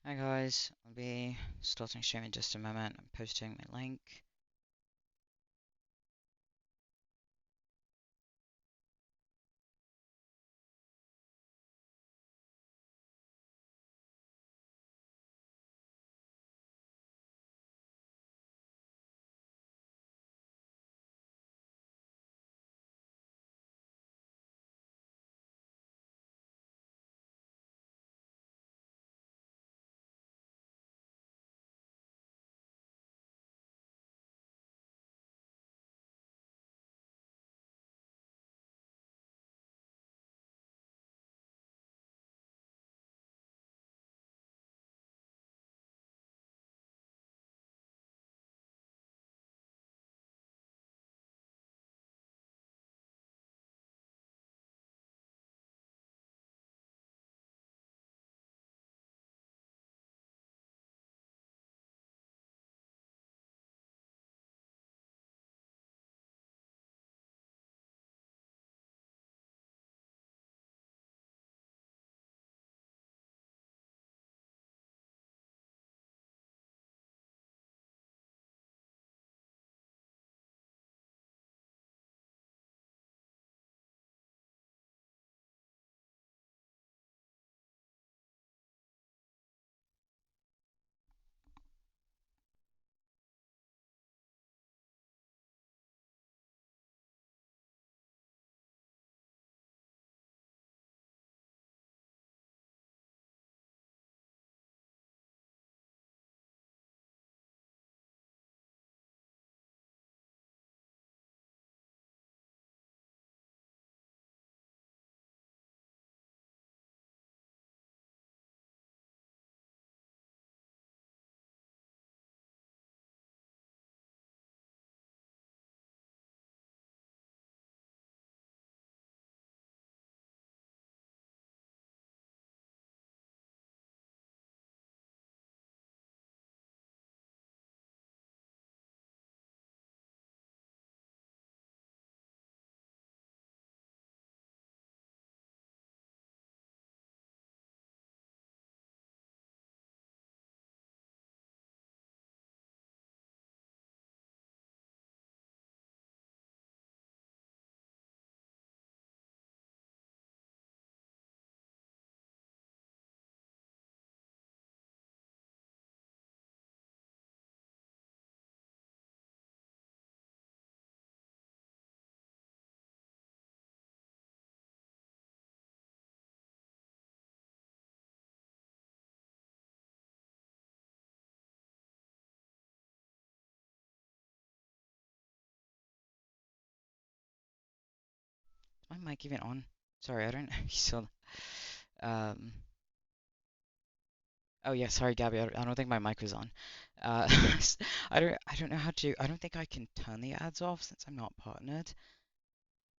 Hi guys, I'll be starting stream in just a moment. I'm posting my link. Is my mic even on? Sorry, I don't know if you saw. Um, oh yeah, sorry, Gabby. I don't think my mic was on. Uh, I don't know how to. I don't think I can turn the ads off since I'm not partnered.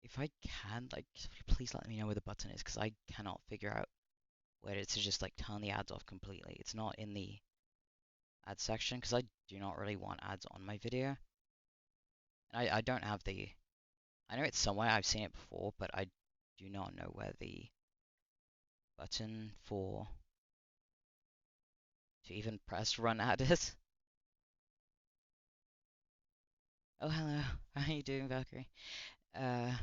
If I can, like, please let me know where the button is because I cannot figure out where to just like turn the ads off completely. It's not in the ad section because I do not really want ads on my video. And I don't have the. I know it's somewhere. I've seen it before, but I do not know where the button for to even press run ad is. Oh, hello. How are you doing, Valkyrie? Uh,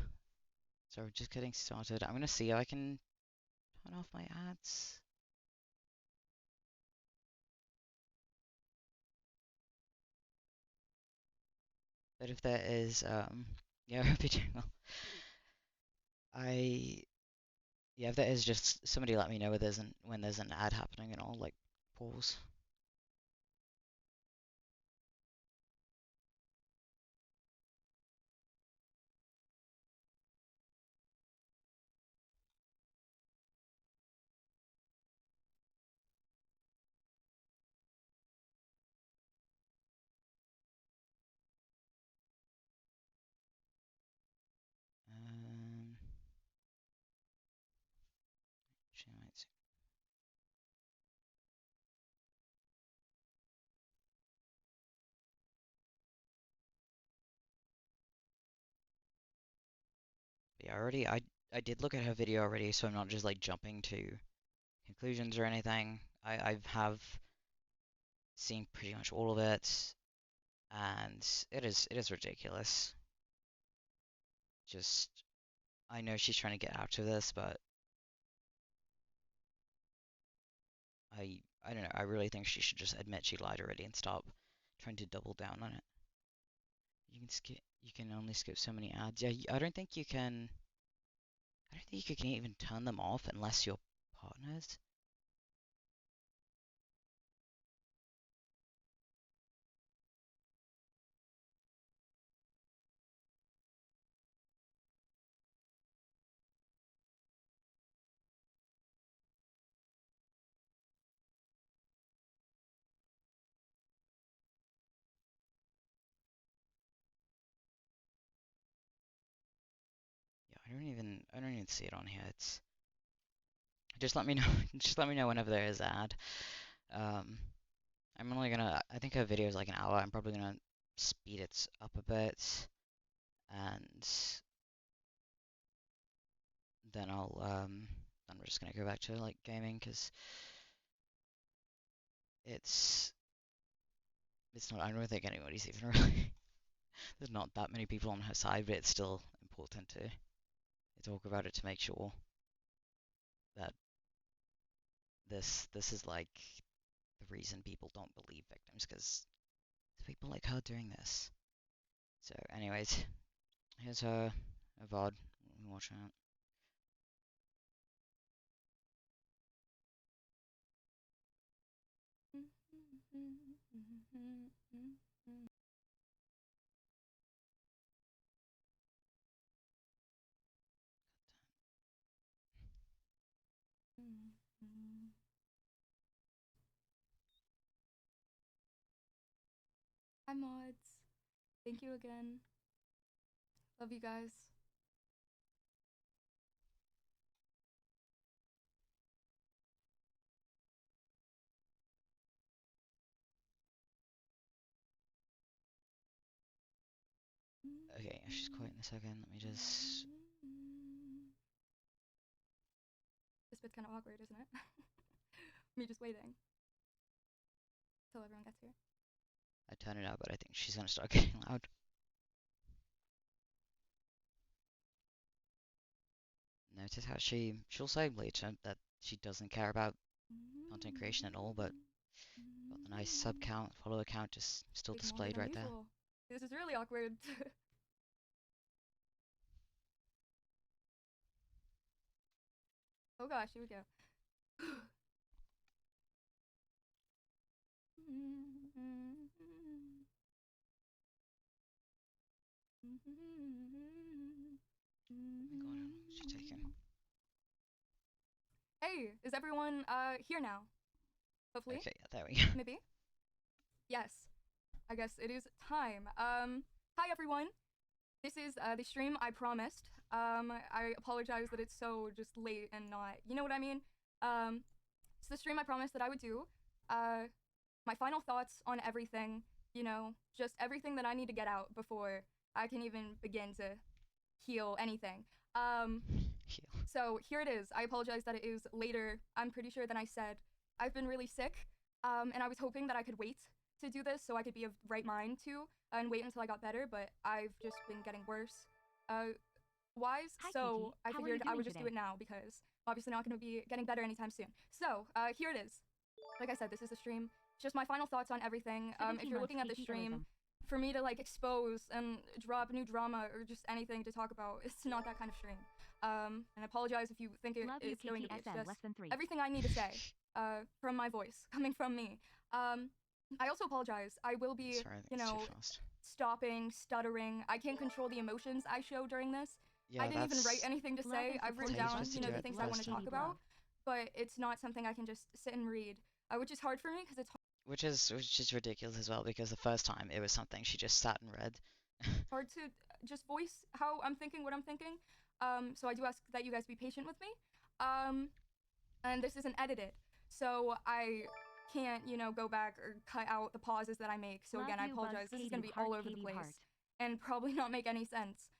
so we're just getting started. I'm gonna see if I can turn off my ads. But if there is, yeah, I hope you're doing well. I, yeah, if there is, just somebody let me know when there's an ad happening and I'll like pause. Um, actually, I might see. Yeah, I did look at her video already, so I'm not just like jumping to conclusions or anything. I have seen pretty much all of it, and it is ridiculous. Just I know she's trying to get out of this, but I don't know. I really think she should just admit she lied already and stop trying to double down on it. You can skip. You can only skip so many ads. Yeah, I don't think you can. I don't think you can even turn them off unless you're partners. Yeah, I don't even see it on here. It's just let me know. Just let me know whenever there is an ad. Um, I'm only gonna. I think her video is like an hour. I'm probably gonna speed it up a bit, and then then we're just gonna go back to like gaming because it's it's not. I don't think anybody's even really. There's not that many people on her side, but it's still important to talk about it to make sure that this is like the reason people don't believe victims because people like her doing this. So, anyways, here's her VOD. Watch out. Hi mods. Thank you again. Love you guys. Okay, she's quiet in a second. Let me just. This bit's kind of awkward, isn't it? Me just waiting till everyone gets here. I turn it out, but I think she's gonna start getting loud. Notice how she'll say later that she doesn't care about content creation at all, but got the nice sub count, follower count just still displayed right there. This is really awkward. Oh gosh, here we go. Oh my god, how long is she taking? Hey, is everyone here now? Hopefully. Okay, yeah, there we go. Maybe. Yes. I guess it is time. Hi everyone. This is the stream I promised. I apologize that it's so just late and not, you know what I mean? It's the stream I promised that I would do. My final thoughts on everything, you know, just everything that I need to get out before I can even begin to heal anything. Heal. So here it is. I apologize that it is later, I'm pretty sure, than I said. I've been really sick, and I was hoping that I could wait to do this so I could be of right mind to and wait until I got better, but I've just been getting worse. Wise, Hi, so Katie. I figured I would just do it now because I'm obviously not going to be getting better anytime soon. So, here it is. Like I said, this is the stream. It's just my final thoughts on everything. If you're looking at the stream, for me to like expose and drop new drama or just anything to talk about, it's not that kind of stream. And I apologize if you think it's going to be. It's just everything I need to say from my voice, coming from me. I also apologize. I will be, Sorry, you know, stopping, stuttering. I can't control the emotions I show during this. Yeah, I didn't even write anything to say. I've written down, you know, the things I want to talk about, but it's not something I can just sit and read, which is hard for me because it's hard. Which is ridiculous as well because the first time it was something she just sat and read. Hard to just voice how I'm thinking, what I'm thinking. So I do ask that you guys be patient with me. And this isn't edited, so I can't, you know, go back or cut out the pauses that I make. So again, I apologize. This is gonna be all over the place and probably not make any sense.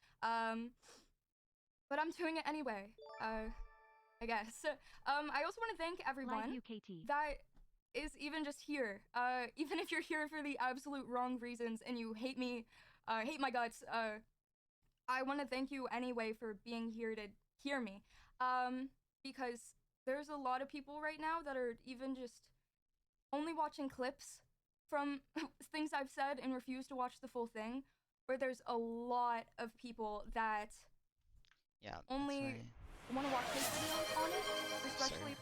But I'm doing it anyway. I guess. I also want to thank everyone that is even just here. Even if you're here for the absolute wrong reasons and you hate me, hate my guts, I want to thank you anyway for being here to hear me. Because there's a lot of people right now that are even just only watching clips from things I've said and refuse to watch the full thing. Where there's a lot of people that Yeah, that's only right. want to watch his videos on it, Sorry. especially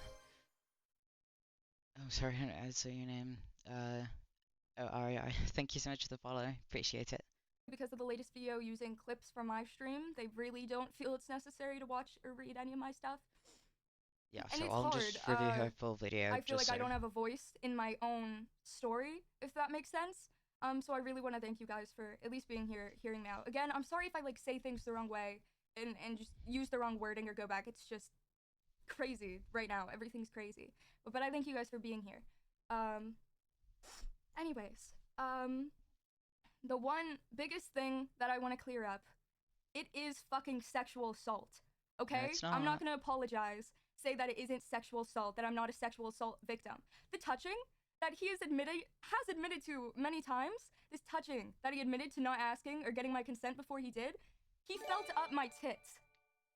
Oh, sorry, I say your name. Oh, Ari, thank you so much for the follow. Appreciate it. because of the latest video using clips from my stream. They really don't feel it's necessary to watch or read any of my stuff. Yeah, And so it's I'll hard. just review her full video I feel just like so. I don't have a voice in my own story, if that makes sense. So I really want to thank you guys for at least being here, hearing me out. Again, I'm sorry if I like say things the wrong way and just use the wrong wording or go back. It's just crazy right now. Everything's crazy. But I thank you guys for being here. Um, anyways, the one biggest thing that I want to clear up, it is fucking sexual assault. No, Okay? it's I'm not not. gonna apologize, say that it isn't sexual assault, that I'm not a sexual assault victim. The touching that he has admitted to many times, this touching that he admitted to not asking or getting my consent before he did, he felt up my tits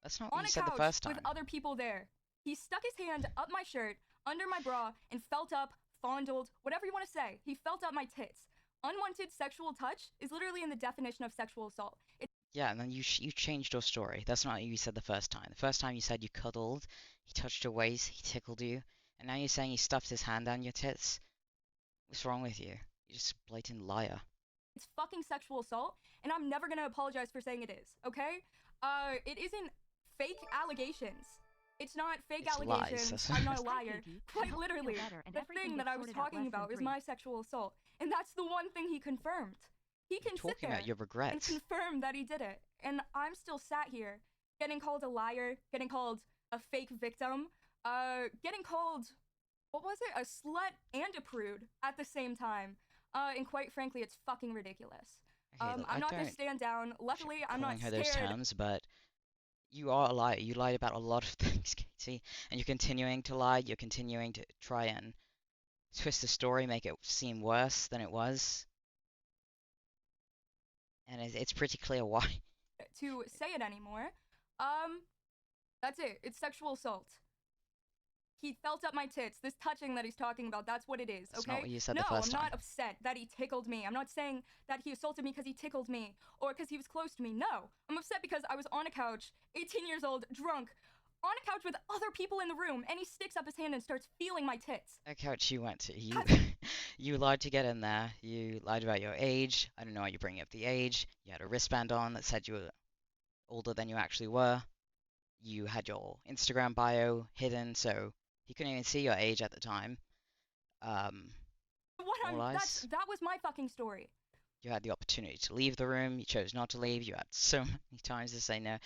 That's not what on you a said the couch first with time. other people there. He stuck his hand up my shirt, under my bra, and felt up, fondled, whatever you want to say. He felt up my tits. Unwanted sexual touch is literally in the definition of sexual assault. Yeah, and then you changed your story. That's not what you said the first time. The first time you said you cuddled, he touched your waist, he tickled you, and now you're saying he stuffed his hand down your tits. What's wrong with you? You're just a blatant liar. It's fucking sexual assault, and I'm never gonna apologize for saying it is, okay? It isn't fake allegations. It's not fake It's lies. allegations. I'm not a Hi, liar. Katie. I Quite hope you feel literally, better and the everything thing that gets I was sorted out talking less than about is 3. my sexual assault, and that's the one thing he confirmed. He You're can sit talking there about your and regrets. confirm that he did it, and I'm still sat here getting called a liar, getting called a fake victim, getting called, what was it, a slut and a prude at the same time. And quite frankly, it's fucking ridiculous. Okay, look, I'm I not gonna don't stand down. Luckily, I'm not calling her those scared. terms, but you are a liar. You lied about a lot of things, Katie, and you're continuing to lie. You're continuing to try and twist the story, make it seem worse than it was, and it's pretty clear why. To say it anymore. Um, that's it. It's sexual assault. He felt up my tits. This touching that he's talking about, that's what it is, That's not okay? what you said No, the first I'm time. not upset that he tickled me. I'm not saying that he assaulted me because he tickled me or because he was close to me. No. I'm upset because I was on a couch, 18 years old, drunk, on a couch with other people in the room, and he sticks up his hand and starts feeling my tits. That couch you went to, you you lied to get in there. You lied about your age. I don't know why you're bringing up the age. You had a wristband on that said you were older than you actually were. You had your Instagram bio hidden, so he couldn't even see your age at the time. Um, More lies. That was my fucking story. You had the opportunity to leave the room. You chose not to leave. You had so many times to say no.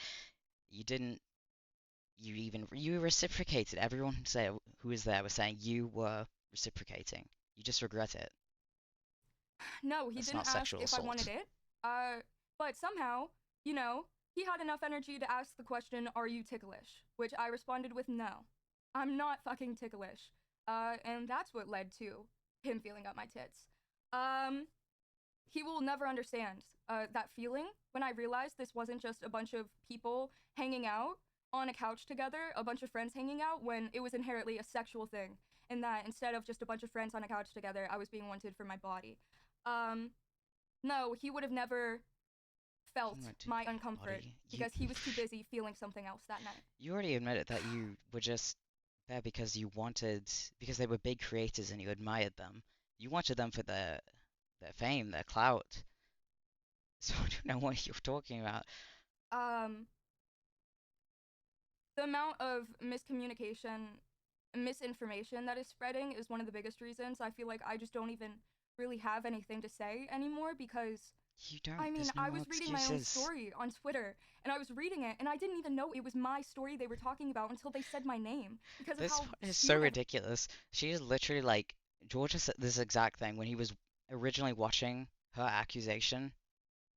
You didn't. You reciprocated. Everyone who was there was saying you were reciprocating. You just regret it. No, he That's didn't not ask sexual if I wanted assault. it. But somehow, you know, he had enough energy to ask the question, "Are you ticklish?" Which I responded with no. I'm not fucking ticklish. And that's what led to him feeling up my tits. He will never understand that feeling when I realized this wasn't just a bunch of people hanging out on a couch together, a bunch of friends hanging out, when it was inherently a sexual thing. And that instead of just a bunch of friends on a couch together, I was being wanted for my body. Um, no, he would have never felt my uncomfort because he was too busy feeling something else that night. You already admitted that you were just there because because they were big creators and you admired them. You wanted them for their fame, their clout. So I don't know what you're talking about. Um, the amount of miscommunication, misinformation that is spreading is one of the biggest reasons. I feel like I just don't even really have anything to say anymore because You don't. I mean, There's no I more was reading my own excuses. story on Twitter and I was reading it and I didn't even know it was my story they were talking about until they said my name because of This how one is so skewed ridiculous. She is literally like Georgia said this exact thing when he was originally watching her accusation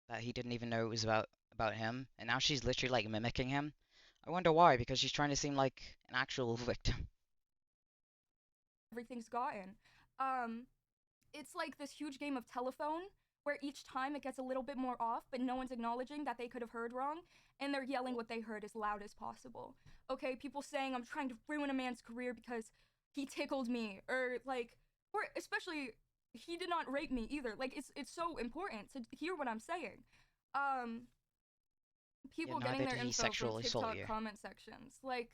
that he didn't even know it was about him, and now she's literally like mimicking him. I wonder why, because she's trying to seem like an actual victim. everything's gotten. um, it's like this huge game of telephone where each time it gets a little bit more off, but no one's acknowledging that they could have heard wrong, and they're yelling what they heard as loud as possible. Okay, people saying I'm trying to ruin a man's career because he tickled me, or like, or especially he did not rape me either. Like it's so important to hear what I'm saying. Um, Yeah, People getting neither their did he info from sexually assault TikTok you. comment sections, like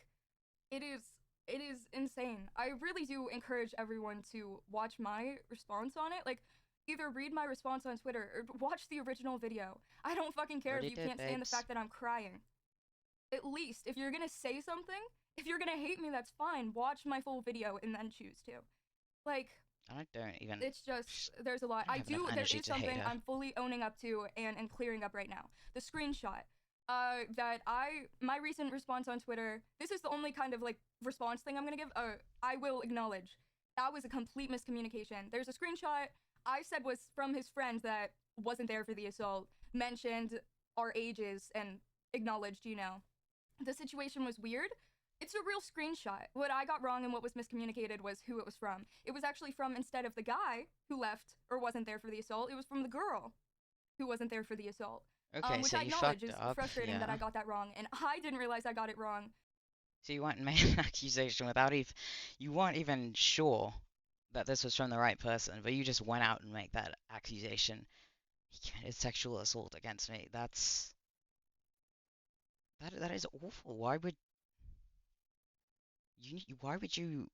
it is it is insane. I really do encourage everyone to watch my response on it. Like, either read my response on Twitter or watch the original video. I don't fucking care if Already you did, can't stand the babes. fact that I'm crying. At least, if you're gonna say something, if you're gonna hate me, that's fine. Watch my full video and then choose to. Like, I don't even. it's just, there's a lot. I don't have enough There energy is to hate something her. I'm fully owning up to and clearing up right now. The screenshot. My recent response on Twitter, this is the only kind of like response thing I'm gonna give. I will acknowledge that was a complete miscommunication. There's a screenshot I said was from his friend that wasn't there for the assault, mentioned our ages, and acknowledged, the situation was weird. It's a real screenshot. What I got wrong and what was miscommunicated was who it was from. It was actually from, instead of the guy who left or wasn't there for the assault, it was from the girl who wasn't there for the assault. Okay, Which so I you acknowledge fucked is up, frustrating that I yeah. got that wrong, and I didn't realize I got it wrong. So you went and made an accusation without even, you weren't even sure that this was from the right person, but you just went out and made that accusation. He committed sexual assault against me. That is awful. Why would you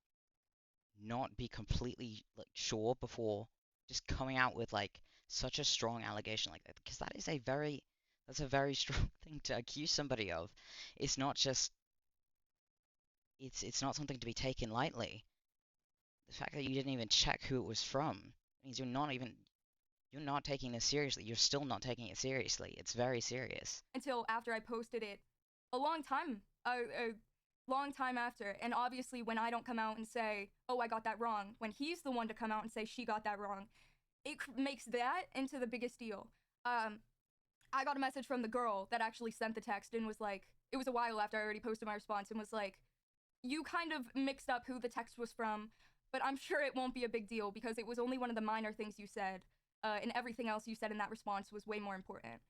not be completely like sure before just coming out with like such a strong allegation like that? Because that's a very strong thing to accuse somebody of. It's not just it's not something to be taken lightly. The fact that you didn't even check who it was from means you're not taking this seriously. You're still not taking it seriously. It's very serious. Until after I posted it a long time, a long time after. And obviously, when I don't come out and say, oh, I got that wrong, when he's the one to come out and say she got that wrong, it makes that into the biggest deal. Um, I got a message from the girl that actually sent the text and was like, it was a while after I already posted my response, and was like, you kind of mixed up who the text was from, but I'm sure it won't be a big deal because it was only one of the minor things you said, and everything else you said in that response was way more important.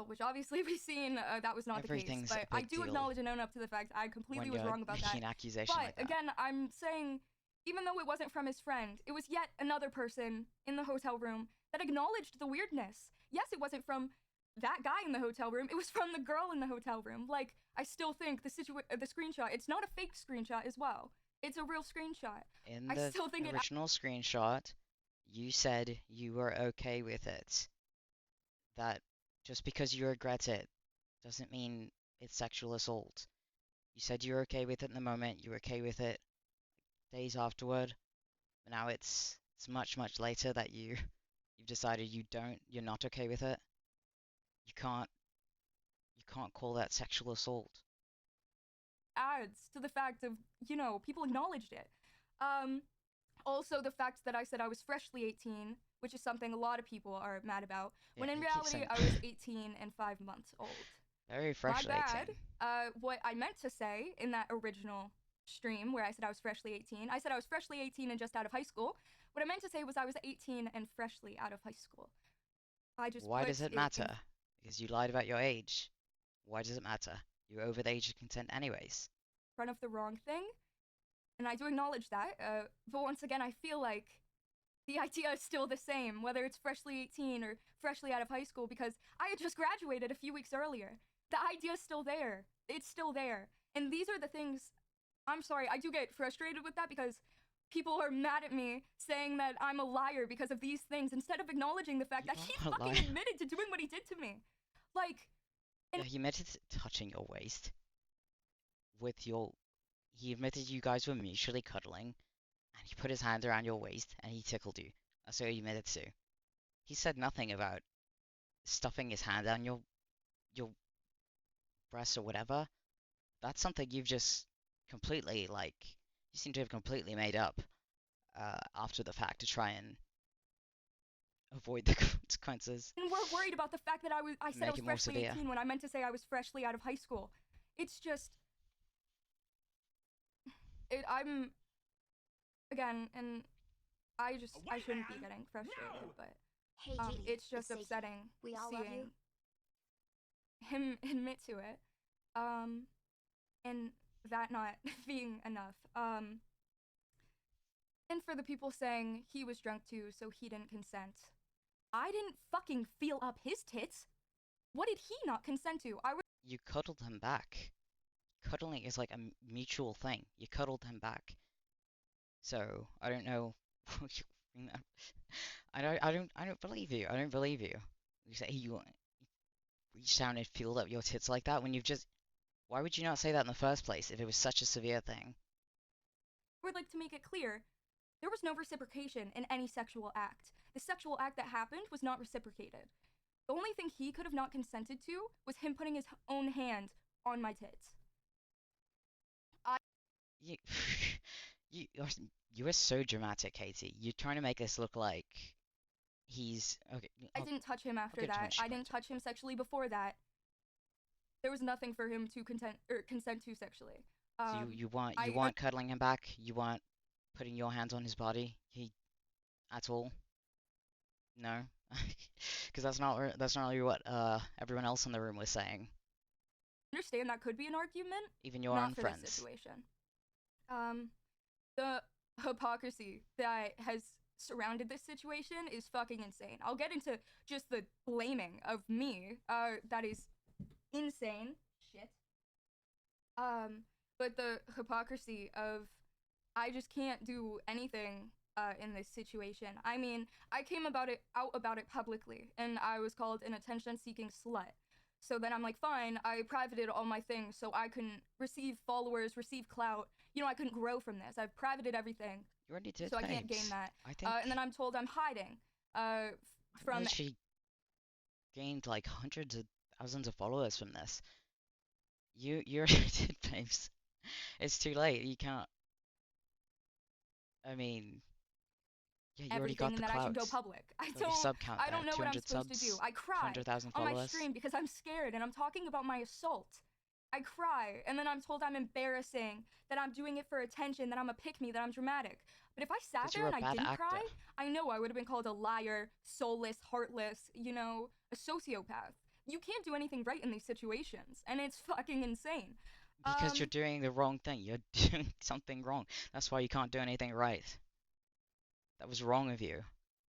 Which obviously we've seen that was not the case. Everything's a But I big do deal acknowledge and own up to the fact I completely when was you're wrong about making that. an accusation But like that. again, I'm saying, even though it wasn't from his friend, it was yet another person in the hotel room that acknowledged the weirdness. Yes, it wasn't from that guy in the hotel room. It was from the girl in the hotel room. Like, I still think the screenshot, it's not a fake screenshot as well. It's a real screenshot. In I the still think it. original screenshot, you said you were okay with it. That just because you regret it doesn't mean it's sexual assault. You said you were okay with it in the moment, you were okay with it days afterward, but now it's much later that you've decided you're not okay with it. You can't you can't call that sexual assault. Adds to the fact of, people acknowledged it. Um, Also, the fact that I said I was freshly 18, which is something a lot of people are mad about, Yeah, when in you keep reality saying I was 18 and 5 months old. very My freshly bad. 18. What I meant to say in that original stream where I said I was freshly 18, I said I was freshly 18 and just out of high school. What I meant to say was I was 18 and freshly out of high school. I just Why put does it it in matter? Because you lied about your age. Why does it matter? You're over the age of consent anyways. front of the wrong thing, and I do acknowledge that. But once again, I feel like the idea is still the same, whether it's freshly 18 or freshly out of high school, because I had just graduated a few weeks earlier. The idea is still there. It's still there. And these are the things, I'm sorry, I do get frustrated with that because people are mad at me saying that I'm a liar because of these things instead of acknowledging the fact You that he are a fucking liar. admitted to doing what he did to me. Like, Yeah, and he admitted to touching your waist with your. He admitted you guys were mutually cuddling, and he put his hand around your waist and he tickled you. That's what he admitted to. He said nothing about stuffing his hand down your breast or whatever. That's something you've just completely like. You seem to have completely made up after the fact to try and avoid the consequences, and we're worried about the fact that I said I make was it more freshly severe. 18 when I meant to say I was freshly out of high school. It's just I'm again, and I shouldn't be getting frustrated, but Hey, Katie, it's just Sadie. upsetting We all love you. seeing him admit to it, um, and that not being enough. And for the people saying he was drunk too, so he didn't consent. I didn't fucking feel up his tits. What did he not consent to? You cuddled him back. Cuddling is like a mutual thing. You cuddled him back. So I don't know. I don't believe you. I don't believe you. You say you reached down and filled up your tits like that when you've just. Why would you not say that in the first place if it was such a severe thing? would like to make it clear there was no reciprocation in any sexual act. The sexual act that happened was not reciprocated. The only thing he could have not consented to was him putting his own hand on my tits. You, you are so dramatic, Katie. You're trying to make this look like he's okay. I didn't touch him after get to when that. she I didn't touch him sexually before that. There was nothing for him to consent to sexually. So you want cuddling him back? You want putting your hands on his body? He at all? No, because that's not really what everyone else in the room was saying. Understand that could be an argument. Even your not own for friends. This situation. The hypocrisy that has surrounded this situation is fucking insane. I'll get into just the blaming of me. That is insane. Shit. But the hypocrisy of I just can't do anything in this situation. I mean, I came out about it publicly, and I was called an attention-seeking slut. So then I'm like, fine, I privated all my things so I couldn't receive followers, receive clout. You know, I couldn't grow from this. I've privated everything. You already did, so I can't gain that. I think. And then I'm told I'm hiding. From she gained like hundreds of thousands of followers from this. You already did, babes. It's too late. You can't. I mean, yeah, you already got the that clouds. I can go public. I don't know what I'm supposed to do. I cry on my stream because I'm scared and I'm talking about my assault. I cry and then I'm told I'm embarrassing, that I'm doing it for attention, that I'm a pick-me, that I'm dramatic. But if I sat there and I didn't cry, I know I would have been called a liar, soulless, heartless, you know, a sociopath. You can't do anything right in these situations, and it's fucking insane. Because you're doing the wrong thing. You're doing something wrong. That's why you can't do anything right. That was wrong of you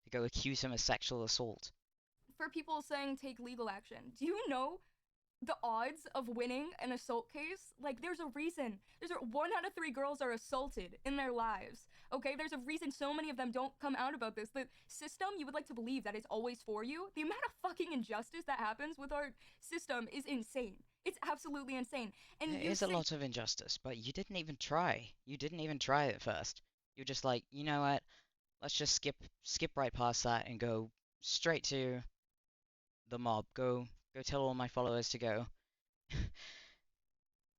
to go accuse him of sexual assault. For people saying take legal action, do you know the odds of winning an assault case? Like, there's a reason. 1 out of 3 girls are assaulted in their lives. Okay, there's a reason so many of them don't come out about this. The system, you would like to believe that it's always for you. The amount of fucking injustice that happens with our system is insane. It's absolutely insane. And there is a lot of injustice, but you didn't even try. You didn't even try at first. You're just like, you know what? Let's just skip right past that and go straight to the mob. Go tell all my followers to go.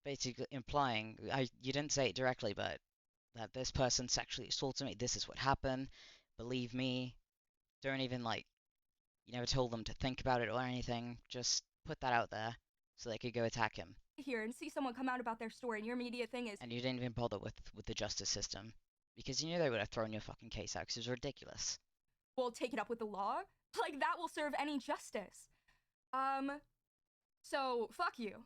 Basically implying, you didn't say it directly, but that this person sexually assaulted me. This is what happened. Believe me. Don't even you never told them to think about it or anything. Just put that out there so they could go attack him. Here and see someone come out about their story, and your immediate thing is. And you didn't even bother with the justice system. Because you knew they would have thrown your fucking case out because it was ridiculous. Well, take it up with the law? Like, that will serve any justice. So, fuck you.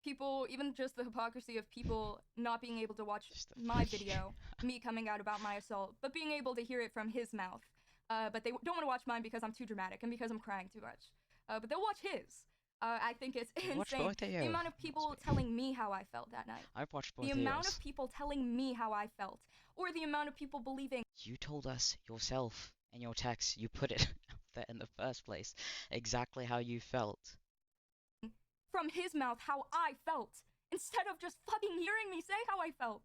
People, even just the hypocrisy of people not being able to watch my video, me coming out about my assault, but being able to hear it from his mouth. But they don't want to watch mine because I'm too dramatic and because I'm crying too much. But they'll watch his. I think it's insane. The amount of people telling me how I felt that night. I've watched both The amount of people telling me how I felt. Or the amount of people believing. You told us yourself in your text. You put it out there in the first place. Exactly how you felt. From his mouth how I felt. Instead of just fucking hearing me say how I felt.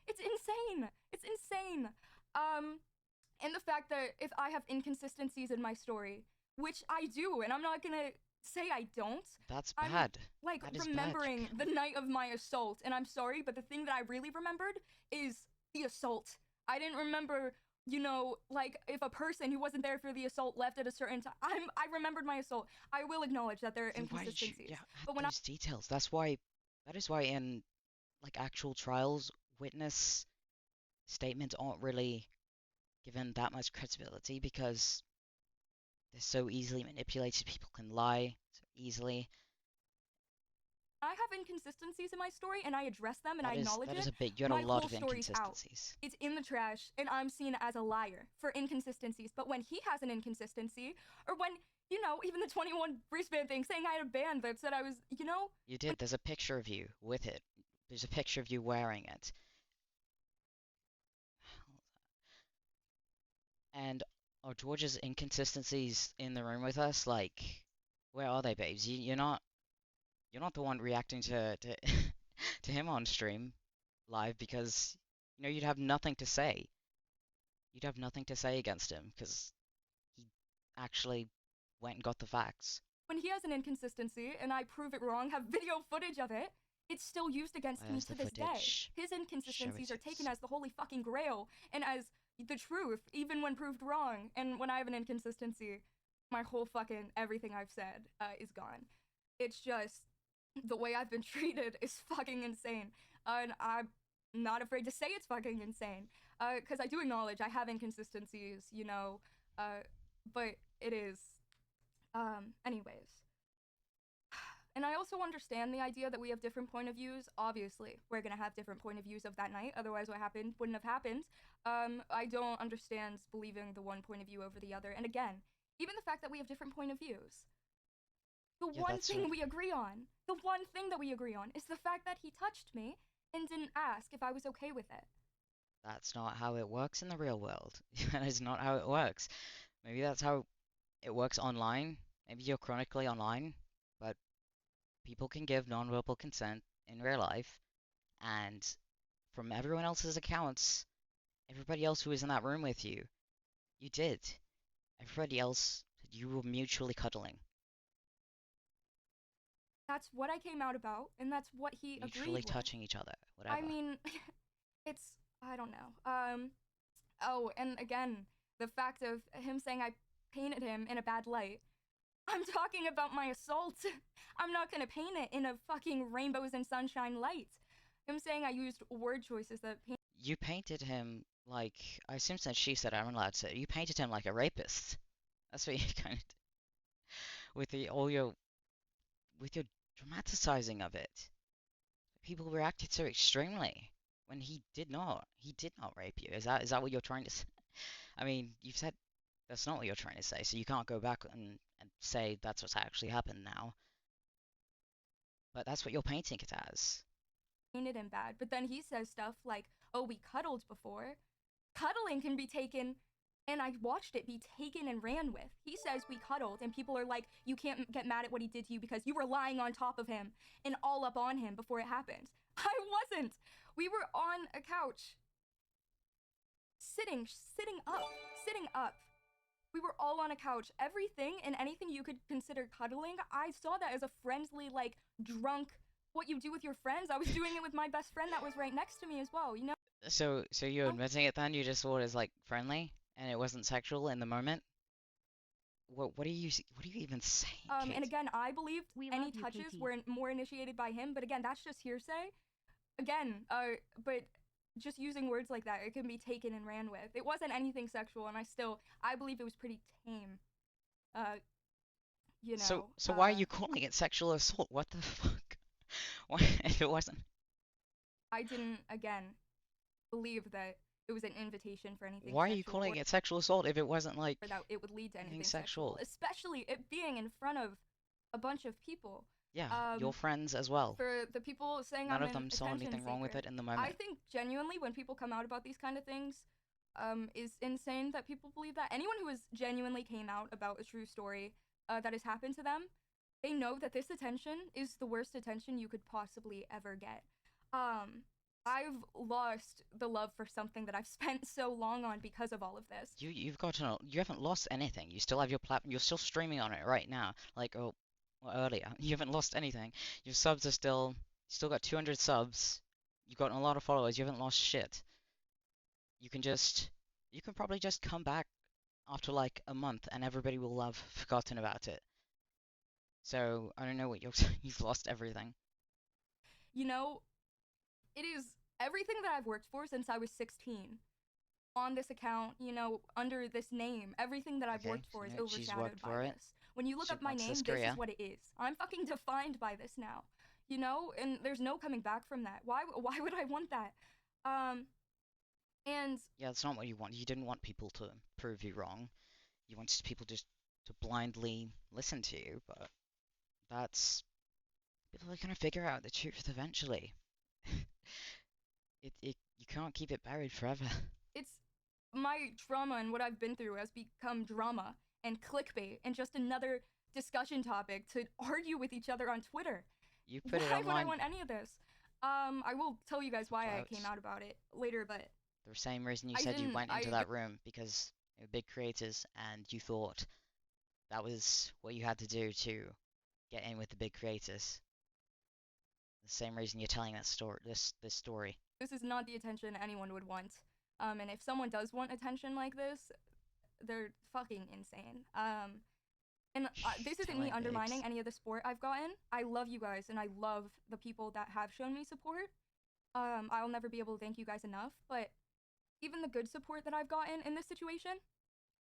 It's insane. It's insane. And the fact that if I have inconsistencies in my story, which I do, and I'm not gonna say I don't. That's bad. I'm remembering the night of my assault, and I'm sorry, but the thing that I really remembered is the assault. I didn't remember, you know, like if a person who wasn't there for the assault left at a certain time. I remembered my assault. I will acknowledge that there are inconsistencies. But when those details, that is why in like actual trials, witness statements aren't really given that much credibility because they're so easily manipulated. People can lie so easily. I have inconsistencies in my story and I address them and I acknowledge That is it, a big. You had a my lot whole of story's out. inconsistencies. It's in the trash and I'm seen as a liar for inconsistencies. But when he has an inconsistency, or when, even the 21 wristband thing saying I had a band that said I was, You did. like, There's a picture of you with it. There's a picture of you wearing it. And are George's inconsistencies in the room with us? Like, where are they, babes? You're not the one reacting to to him on stream live because you'd have nothing to say. You'd have nothing to say against him because he actually went and got the facts. when he has an inconsistency and I prove it wrong, have video footage of it, it's still used against me Where's to the this day. footage? His Show it inconsistencies to are taken us. as the holy fucking grail and as the truth, even when proved wrong. And when I have an inconsistency, my whole fucking everything I've said is gone. It's just the way I've been treated is fucking insane. And I'm not afraid to say it's fucking insane. Because I do acknowledge I have inconsistencies, but it is. Anyways. And I also understand the idea that we have different point of views. Obviously, we're gonna have different point of views of that night. Otherwise, what happened wouldn't have happened. I don't understand believing the one point of view over the other. And again, even the fact that we have different point of views. The Yeah, one that's thing we agree on, the one thing that we agree on is the fact that he touched me and didn't ask if I was okay with it. that's not how it works in the real world. That is not how it works. Maybe that's how it works online. Maybe you're chronically online, but people can give non-verbal consent in real life, and from everyone else's accounts, everybody else who was in that room with you, you did. Everybody else, you were mutually cuddling, That's what I came out about, and that's what he mutually agreed with. touching each other, I whatever. mean, it's I don't know. Oh, and again, the fact of him saying I painted him in a bad light. I'm talking about my assault. I'm not gonna paint it in a fucking rainbows and sunshine light. Him saying I used word choices that paint. You painted him like, I assume since she said I'm allowed to, you painted him like a rapist. That's what you kind of, with the all your, with your dramatizing of it. People reacted so extremely when he did not. He did not rape you. Is that what you're trying to say? I mean, you've said that's not what you're trying to say, so you can't go back and say that's what's actually happened now. But that's what you're painting it as. Painted him bad, but then he says stuff like, "Oh, we cuddled before." Cuddling can be taken, and I watched it be taken and ran with. He says we cuddled, and people are like, "You can't get mad at what he did to you because you were lying on top of him and all up on him before it happened." I wasn't. We were on a couch, sitting up. We were all on a couch. Everything and anything you could consider cuddling, I saw that as a friendly, like, drunk, what you do with your friends. I was doing it with my best friend that was right next to me as well, you know? So you're admitting it then? You just saw it as like friendly, and it wasn't sexual in the moment? What are you even saying, And Kate? again, I believed We any love you, touches Katie. were more initiated by him, but again, that's just hearsay. Again, but just using words like that, it can be taken and ran with. It wasn't anything sexual, and I believe it was pretty tame. Uh, you So know, so why are you calling it sexual assault? What the fuck? Why if it wasn't I didn't, again, believe that it was an invitation for anything why are you sexual, calling it sexual assault if it wasn't like or that it would lead to anything anything sexual, sexual? especially it being in front of a bunch of people. Yeah, your Um, friends as well. for the people saying None I'm of an them saw attention anything wrong with seeker, it in the I moment. think genuinely when people come out about these kind of things, is insane that people believe that. Anyone who has genuinely came out about a true story that has happened to them, they know that this attention is the worst attention you could possibly ever get. Um, I've lost the love for something that I've spent so long on because of all of this. You haven't lost anything. You still have your platform. You're still streaming on it right now. Like well, earlier. You haven't lost anything. Your subs are still got 200 subs. You've gotten a lot of followers. You haven't lost shit. You can just you can probably just come back after like a month and everybody will have forgotten about it. So I don't know what you're you've lost everything. You know, it is everything that I've worked for since I was 16 on this account, under this name, everything that I've Okay, worked so for is she's overshadowed worked by for it. this. When you look She up my wants this name, this is career. what it is. I'm fucking defined by this now, and there's no coming back from that. Why would I want that? Um, and Yeah, that's not what you want. You didn't want people to prove you wrong. You wanted people just to blindly listen to you, but that's people are gonna figure out the truth eventually. You can't keep it buried forever. it's my trauma and what I've been through has become drama and clickbait and just another discussion topic to argue with each other on Twitter. You put it Why would I online want any of this? I will tell you guys for why I came clout. out about it later, but The same reason you I said you didn't. went into that room because they were big creators and you thought that was what you had to do to get in with the big creators. The same reason you're telling that story, this story. This is not the attention anyone would want. And if someone does want attention like this, they're fucking insane. And this isn't Tell me him, undermining babes. any of the support I've gotten. I love you guys, and I love the people that have shown me support. I'll never be able to thank you guys enough, but even the good support that I've gotten in this situation,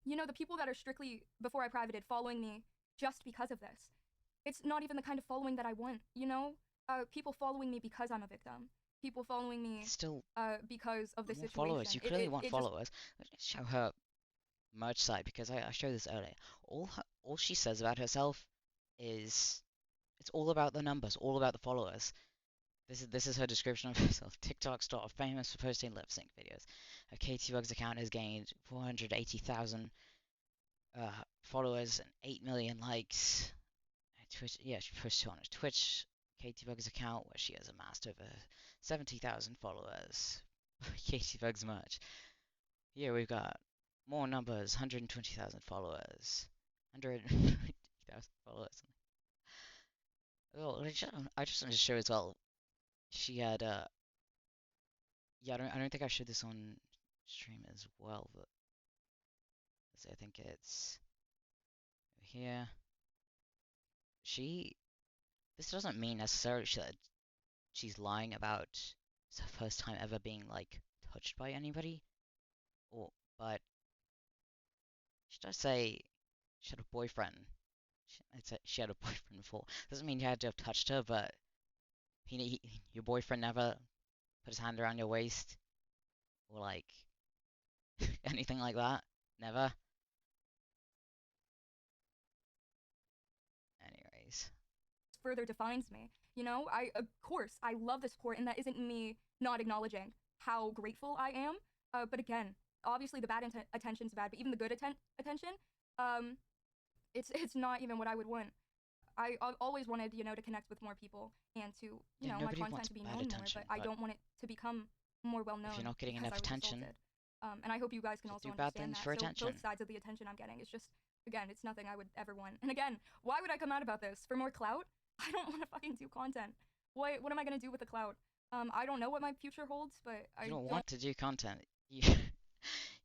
the people that are strictly, before I privated, following me just because of this, it's not even the kind of following that I want, people following me because I'm a victim, people following me Still, because of the you want followers. situation. You It, clearly it, want it just, followers. Show her merch site because I showed this earlier. All she says about herself is it's all about the numbers, all about the followers. This is her description of herself. TikTok star famous for posting lip sync videos. Her Caitibugzz account has gained 480,000 followers and 8 million likes. Twitch, yeah, she posted on her Twitch Caitibugzz account where she has amassed over 70,000 followers. Caitibugzz merch. Here we've got more numbers, 120,000 followers, 150,000 followers. Well, I just wanted to show as well. She had yeah, I don't think I showed this on stream as well, but I think it's here. She this doesn't mean necessarily that she's lying about it's her first time ever being like touched by anybody, or but she does say she had a boyfriend. She had a boyfriend before. Doesn't mean you had to have touched her, but your boyfriend never put his hand around your waist or like anything like that. Never. Anyways, further defines me. Of course, I love the support, and that isn't me not acknowledging how grateful I am. But again, obviously the bad attention's bad, but even the good attention, um, it's not even what I would want. I've always wanted, to connect with more people and to, yeah, my nobody content wants to be bad known more, attention, but I but don't want it to become more well if you're known not getting because I enough was attention, assaulted. And I hope you guys can you'll also do bad understand things that. for So attention. both sides of the attention I'm getting, it's just, again, it's nothing I would ever want. And again, why would I come out about this? For more clout? I don't want to fucking do content. What am I gonna do with the clout? I don't know what my future holds, but You I don't don't. want to do content. You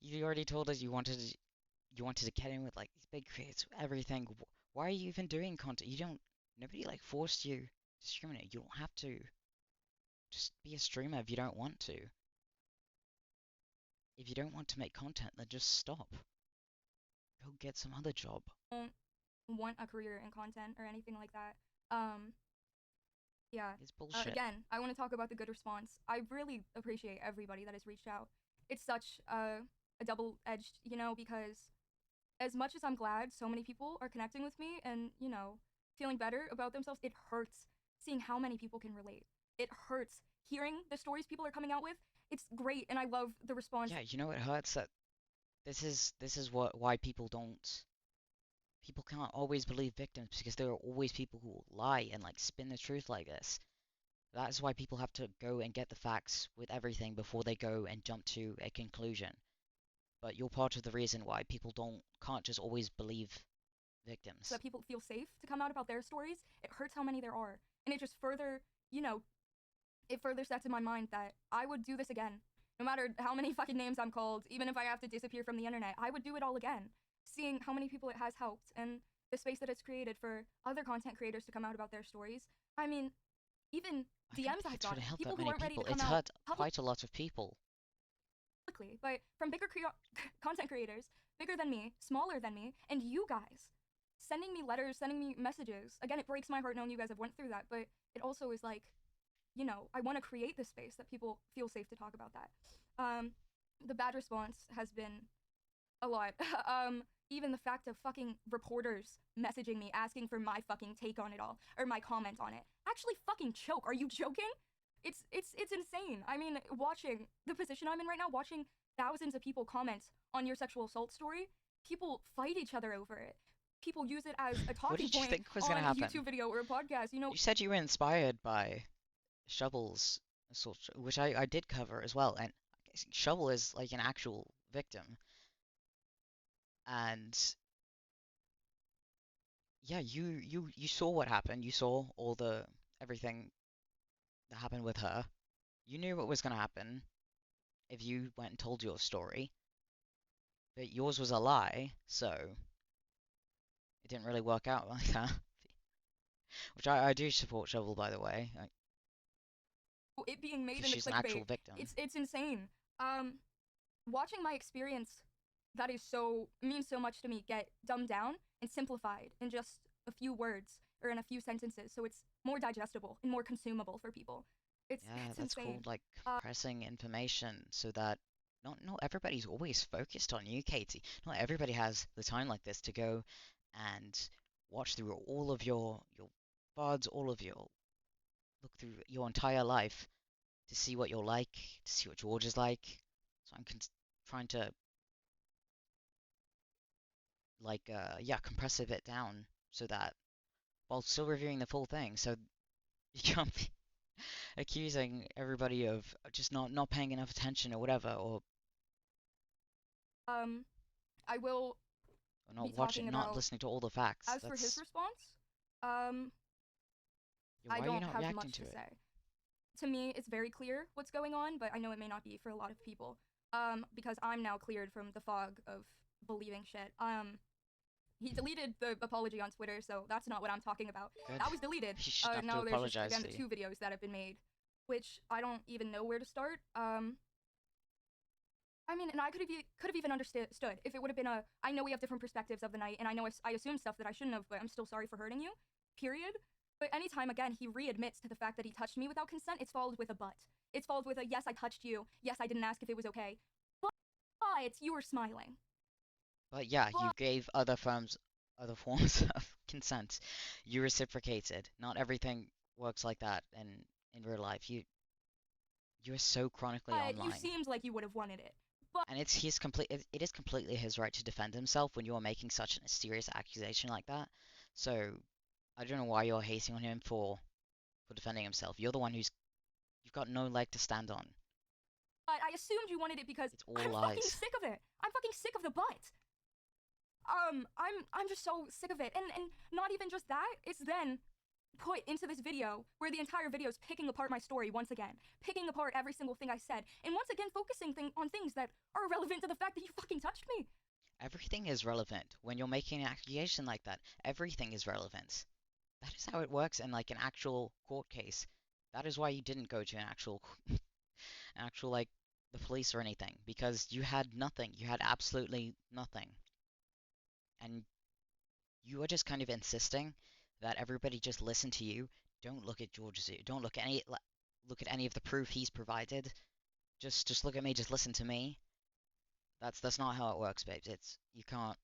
you already told us you wanted to get in with like these big creators, everything. Why are you even doing content? You don't. Nobody like forced you to discriminate. You don't have to. Just be a streamer if you don't want to. If you don't want to make content, then just stop. Go get some other job. don't want a career in content or anything like that. Um, yeah. It's bullshit. Again, I want to talk about the good response. I really appreciate everybody that has reached out. It's such a double-edged, because as much as I'm glad so many people are connecting with me and, feeling better about themselves, it hurts seeing how many people can relate. It hurts hearing the stories people are coming out with. It's great, and I love the response. Yeah, you know it hurts that this is why people can't always believe victims because there are always people who will lie and like spin the truth like this. That's why people have to go and get the facts with everything before they go and jump to a conclusion. But you're part of the reason why people can't just always believe So victims. that people feel safe to come out about their stories. It hurts how many there are. And it just further, it further sets in my mind that I would do this again. No matter how many fucking names I'm called, even if I have to disappear from the internet, I would do it all again. Seeing how many people it has helped and the space that it's created for other content creators to come out about their stories. I mean, even I don't DMs think I've it's going to gotten, help that people who many aren't ready to people. come It's out hurt quite a lot of people. publicly, but from bigger content creators, bigger than me, smaller than me, and you guys sending me letters, sending me messages. Again, it breaks my heart knowing you guys have went through that, but it also is like, you know, I want to create this space that people feel safe to talk about that. The bad response has been a lot. Even the fact of fucking reporters messaging me asking for my fucking take on it all or my comment on it. Actually fucking choke. Are you joking? It's insane. I mean, watching the position I'm in right now, watching thousands of people comment on your sexual assault story, people fight each other over it. People use it as a What talking did you point think was going on to a happen? YouTube video or a podcast. You know, You said you were inspired by Shovel's assault, which I did cover as well. And Shovel is like an actual victim. And yeah, you saw what happened. You saw all the everything that happened with her. You knew what was going to happen if you went and told your story, but yours was a lie, so it didn't really work out like that. Which I do support Shovel, by the way, it being made because in the she's an clickbait. actual victim. It's insane. Watching my experience that is so means so much to me get dumbed down and simplified in just a few words or in a few sentences, so it's more digestible and more consumable for people. Yeah, It's that's insane. called like compressing information so that not everybody's always focused on you, Katie. Not everybody has the time like this to go and watch through all of your VODs, all of your look through your entire life to see what you're like, to see what George is like. So I'm trying to like yeah, compress a bit down so that while still reviewing the full thing, so you can't be accusing everybody of just not paying enough attention or whatever, Um, I will or be not talking watching, not about listening to all the facts. as for his That's response. Um, yeah, I why are you don't not have reacting much to to it? say. To me, it's very clear what's going on, but I know it may not be for a lot of people. Because I'm now cleared from the fog of believing shit. He deleted the apology on Twitter, so that's not what I'm talking about. Good. That was deleted. He shouldn't have to Now there's just apologize again the to you. 2 videos that have been made, which I don't even know where to start. I mean, and I could have even understood if it would have been a. I know we have different perspectives of the night, and I know I assumed stuff that I shouldn't have, but I'm still sorry for hurting you. Period. But anytime again he readmits to the fact that he touched me without consent, it's followed with a but. It's followed with a yes, I touched you. Yes, I didn't ask if it was okay. But you were smiling. But yeah, you But gave other forms of consent. You reciprocated. Not everything works like that in real life. You are so chronically you online. seemed like you would have wanted it. But And it's his complete it is completely his right to defend himself when you are making such a serious accusation like that. So I don't know why you're hating on him for defending himself. You're the one you've got no leg to stand on. I assumed you wanted it because It's all I'm fucking lies. sick of it. I'm fucking sick of the butt. I'm just so sick of it. And not even just that, it's then put into this video where the entire video is picking apart my story once again, picking apart every single thing I said, and once again focusing on things that are irrelevant to the fact that you fucking touched me. Everything is relevant when you're making an accusation like that. Everything is relevant. That is how it works in like an actual court case. That is why you didn't go to an actual like the police or anything because you had nothing. You had absolutely nothing. And you are just kind of insisting that everybody just listen to you. Don't look at George's. Don't look at any of the proof he's provided. Just look at me. Just listen to me. That's not how it works, babes. It's you can't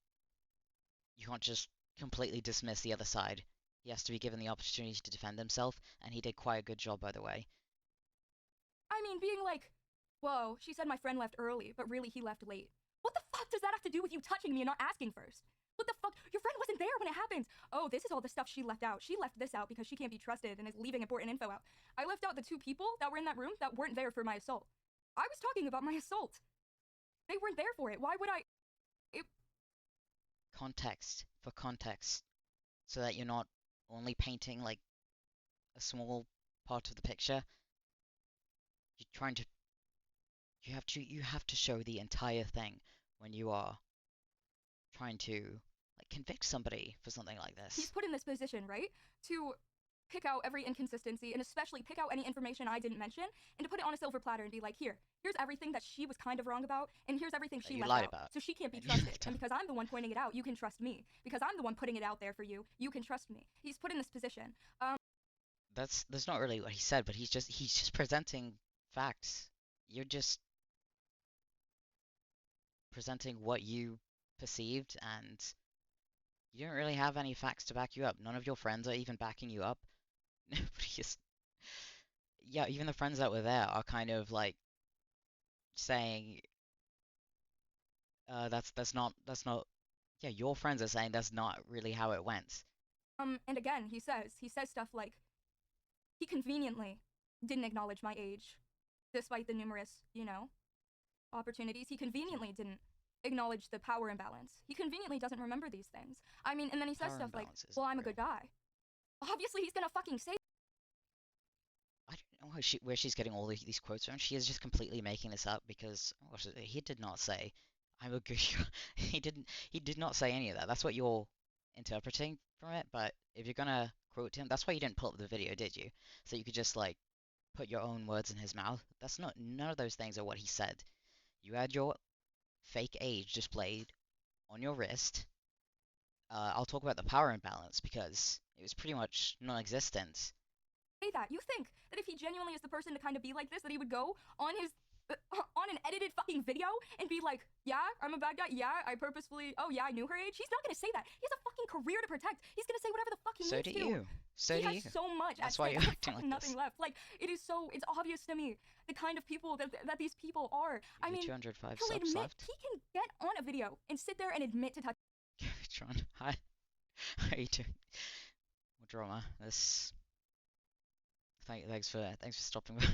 just completely dismiss the other side. He has to be given the opportunity to defend himself, and he did quite a good job, by the way. I mean, being like, whoa, she said my friend left early, but really he left late. What the fuck does that have to do with you touching me and not asking first? What the fuck? Your friend wasn't there when it happened. Oh, this is all the stuff she left out. She left this out because she can't be trusted and is leaving important info out. I left out the 2 people that were in that room that weren't there for my assault. I was talking about my assault. They weren't there for it. Why would I? It, Context for context, so that you're not only painting like a small part of the picture. You're trying to you have to show the entire thing when you are trying to like convict somebody for something like he's this. put in this position, right? To pick out every inconsistency and especially pick out any information I didn't mention and to put it on a silver platter and be like, here's everything that she was kind of wrong about, and here's everything she left out. So she can't be trusted. And because I'm the one pointing it out, you can trust me. Because I'm the one putting it out there for you, you can trust me. He's put in this position. That's not really what he said, but he's just presenting facts. You're just presenting what you perceived, and you don't really have any facts to back you up. None of your friends are even backing you up. Nobody is. Yeah, even the friends that were there are kind of like saying, that's not. Yeah, your friends are saying that's not really how it went. And again, he says stuff like, he conveniently didn't acknowledge my age, despite the numerous, opportunities. He conveniently didn't acknowledge the power imbalance. He conveniently doesn't remember these things. I mean, and then he says stuff like, well, I'm a good guy. Obviously, he's gonna fucking say. I don't know where she's getting all these quotes from. She is just completely making this up because he did not say, I'm a good guy. He did not say any of that. That's what you're interpreting from it, but if you're gonna quote him, that's why you didn't pull up the video, did you? So you could just like put your own words in his mouth. None of those things are what he said. You had your fake age displayed on your wrist. I'll talk about the power imbalance because it was pretty much non-existent. Say that. You think that if he genuinely is the person to kind of be like this, that he would go on his on an edited fucking video and be like, yeah, I'm a bad guy. Yeah, I purposefully. Oh yeah, I knew her age. He's not gonna say that. He has a fucking career to protect. He's gonna say whatever the fuck he needs to. So do you. So do you. He has so much. That's why you're acting like nothing this. left. Like it's obvious to me the kind of people that these people are. I mean, 205 he'll subs admit left. he can get on a video and sit there and admit to touching. Tron, hi. How are you doing? What drama? This. Thanks for stopping by.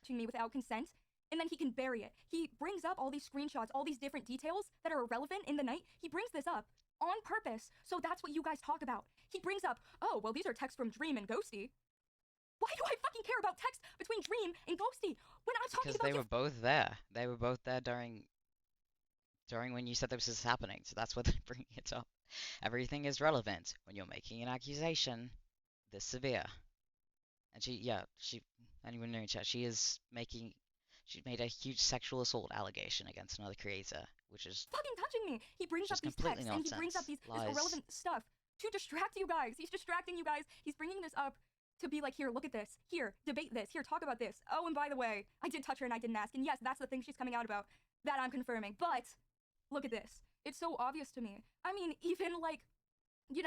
Me without consent, and then he can bury it. He brings up all these screenshots, all these different details that are irrelevant in the night. He brings this up on purpose, so that's what you guys talk about. He brings up, oh, well, these are texts from Dream and Ghosty. Why do I fucking care about texts between Dream and Ghosty when I'm talking about? Because they were both there. They were both there during when you said this was happening, so that's what they're bringing it up. Everything is relevant when you're making an accusation this severe. And anyone knowing chat, she's made a huge sexual assault allegation against another creator, which is fucking touching me. He brings up these texts and he brings up this irrelevant stuff to distract you guys. He's distracting you guys. He's bringing this up to be like, here, look at this. Here, debate this. Here, talk about this. Oh, and by the way, I did touch her and I didn't ask. And yes, that's the thing she's coming out about. That I'm confirming. But look at this. It's so obvious to me. I mean, even like, in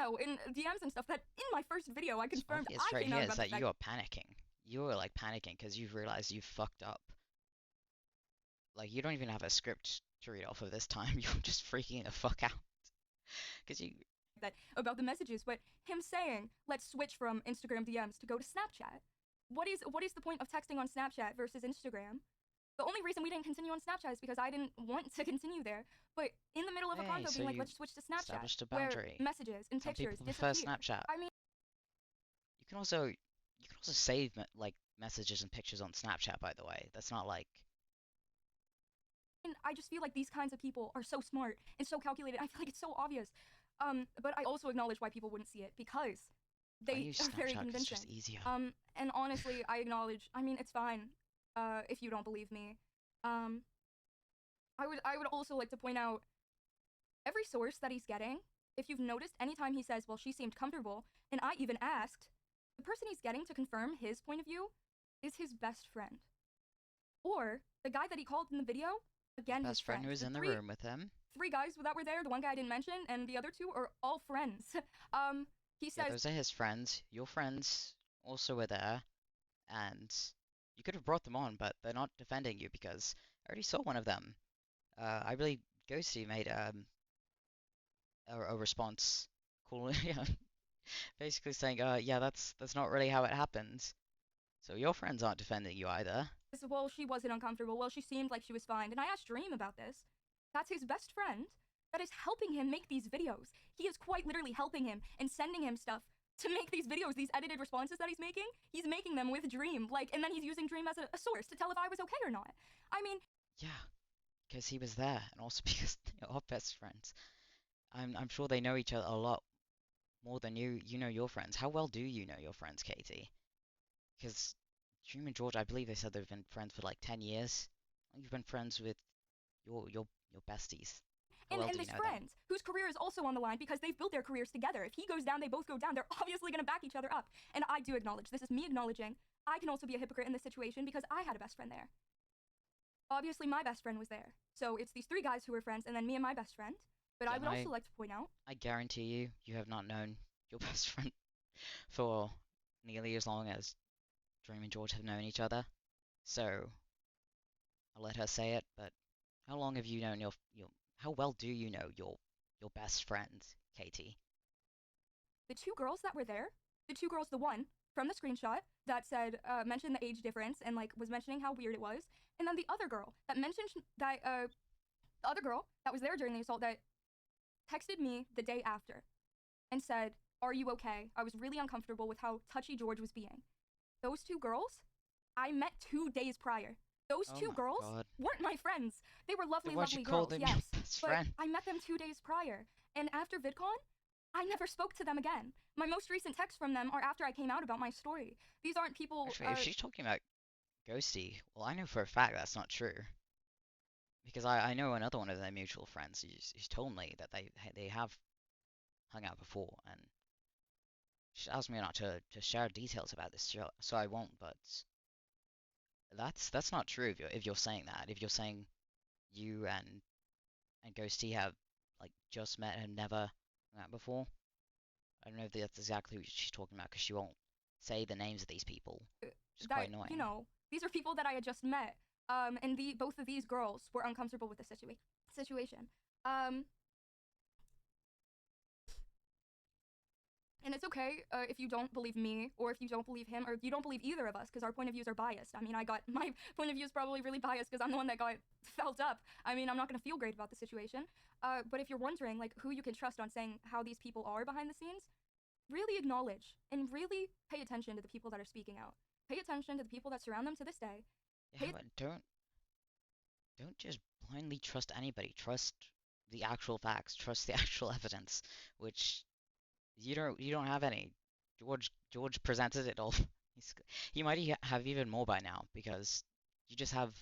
DMs and stuff, that in my first video I confirmed I came out about that you are panicking. You are like panicking because you've realized you've fucked up. Like you don't even have a script to read off of this time. You're just freaking the fuck out because you. That about the messages, but him saying, let's switch from Instagram DMs to go to Snapchat. What is the point of texting on Snapchat versus Instagram? The only reason we didn't continue on Snapchat is because I didn't want to continue there. But in the middle of a convo being like, let's switch to Snapchat, established a boundary. Where messages and Some pictures people prefer disappear. Snapchat. I mean, you can also save like messages and pictures on Snapchat. By the way, that's not like. And I just feel like these kinds of people are so smart and so calculated. I feel like it's so obvious. But I also acknowledge why people wouldn't see it because they are very convincing. It's just easier. And honestly, I acknowledge. I mean, it's fine. If you don't believe me, I would also like to point out every source that he's getting. If you've noticed, anytime he says, "Well, she seemed comfortable," and I even asked, the person he's getting to confirm his point of view is his best friend, or the guy that he called in the video. Again, his best friend who was in the room with him. 3 guys that were there. The one guy I didn't mention, and the other 2 are all friends. He says those are his friends. Your friends also were there, and you could have brought them on, but they're not defending you because I already saw one of them. I believe Ghosty made a response, cool, basically saying, yeah, that's not really how it happened. So your friends aren't defending you either. Well, she wasn't uncomfortable. Well, she seemed like she was fine. And I asked Dream about this. That's his best friend that is helping him make these videos. He is quite literally helping him and sending him stuff to make these videos, these edited responses that he's making. He's making them with Dream, and then he's using Dream as a source to tell if I was okay or not. I mean, yeah, because he was there, and also because they are best friends. I'm sure they know each other a lot more than you know your friends. How well do you know your friends, Katie? Because Dream and George, I believe they said they've been friends for like 10 years. You've been friends with your besties. How well And do you this know them? friend whose career is also on the line because they've built their careers together. If he goes down, they both go down. They're obviously going to back each other up. And I do acknowledge, this is me acknowledging, I can also be a hypocrite in this situation because I had a best friend there. Obviously, my best friend was there. So it's these three guys who were friends, and then me and my best friend. But Yeah, I and would also like to point out, I guarantee you have not known your best friend for nearly as long as Dream and George have known each other. So I'll let her say it, but how long have you known your how well do you know your best friend, Katie? the two girls that were there, the two girls, the one from the screenshot that said, mentioned the age difference and like was mentioning how weird it was, and then the other girl that mentioned that, the other girl that was there during the assault that texted me the day after and said, "Are you okay? I was really uncomfortable with how touchy George was being." Those two girls, I met 2 days prior. Those Oh two my girls God. weren't my friends. They were Then lovely, why'd you lovely call girls, them your yes. best But friend? I met them 2 days prior. And after VidCon, I never spoke to them again. My most recent texts from them are after I came out about my story. These aren't people, Actually, if she's talking about Ghosty, well, I know for a fact that's not true. Because I know another one of their mutual friends who's told me that they have hung out before, and she asked me not to share details about this, so I won't. But that's not true if you're saying that. If you're saying you and Ghosty have like just met and never hung out before, I don't know if that's exactly who she's talking about because she won't say the names of these people, which is quite that, annoying. these are people that I had just met. And both of these girls were uncomfortable with the situation. Um, And it's okay if you don't believe me, or if you don't believe him, or if you don't believe either of us, because our point of views are biased. I mean, my point of view is probably really biased because I'm the one that got felt up. I mean, I'm not gonna feel great about the situation. But if you're wondering like who you can trust on saying how these people are behind the scenes, really acknowledge and really pay attention to the people that are speaking out. Pay attention to the people that surround them to this day. Yeah, but don't just blindly trust anybody. Trust the actual facts. Trust the actual evidence, which you don't have any. George presented it all. He's, he might have even more by now because you just have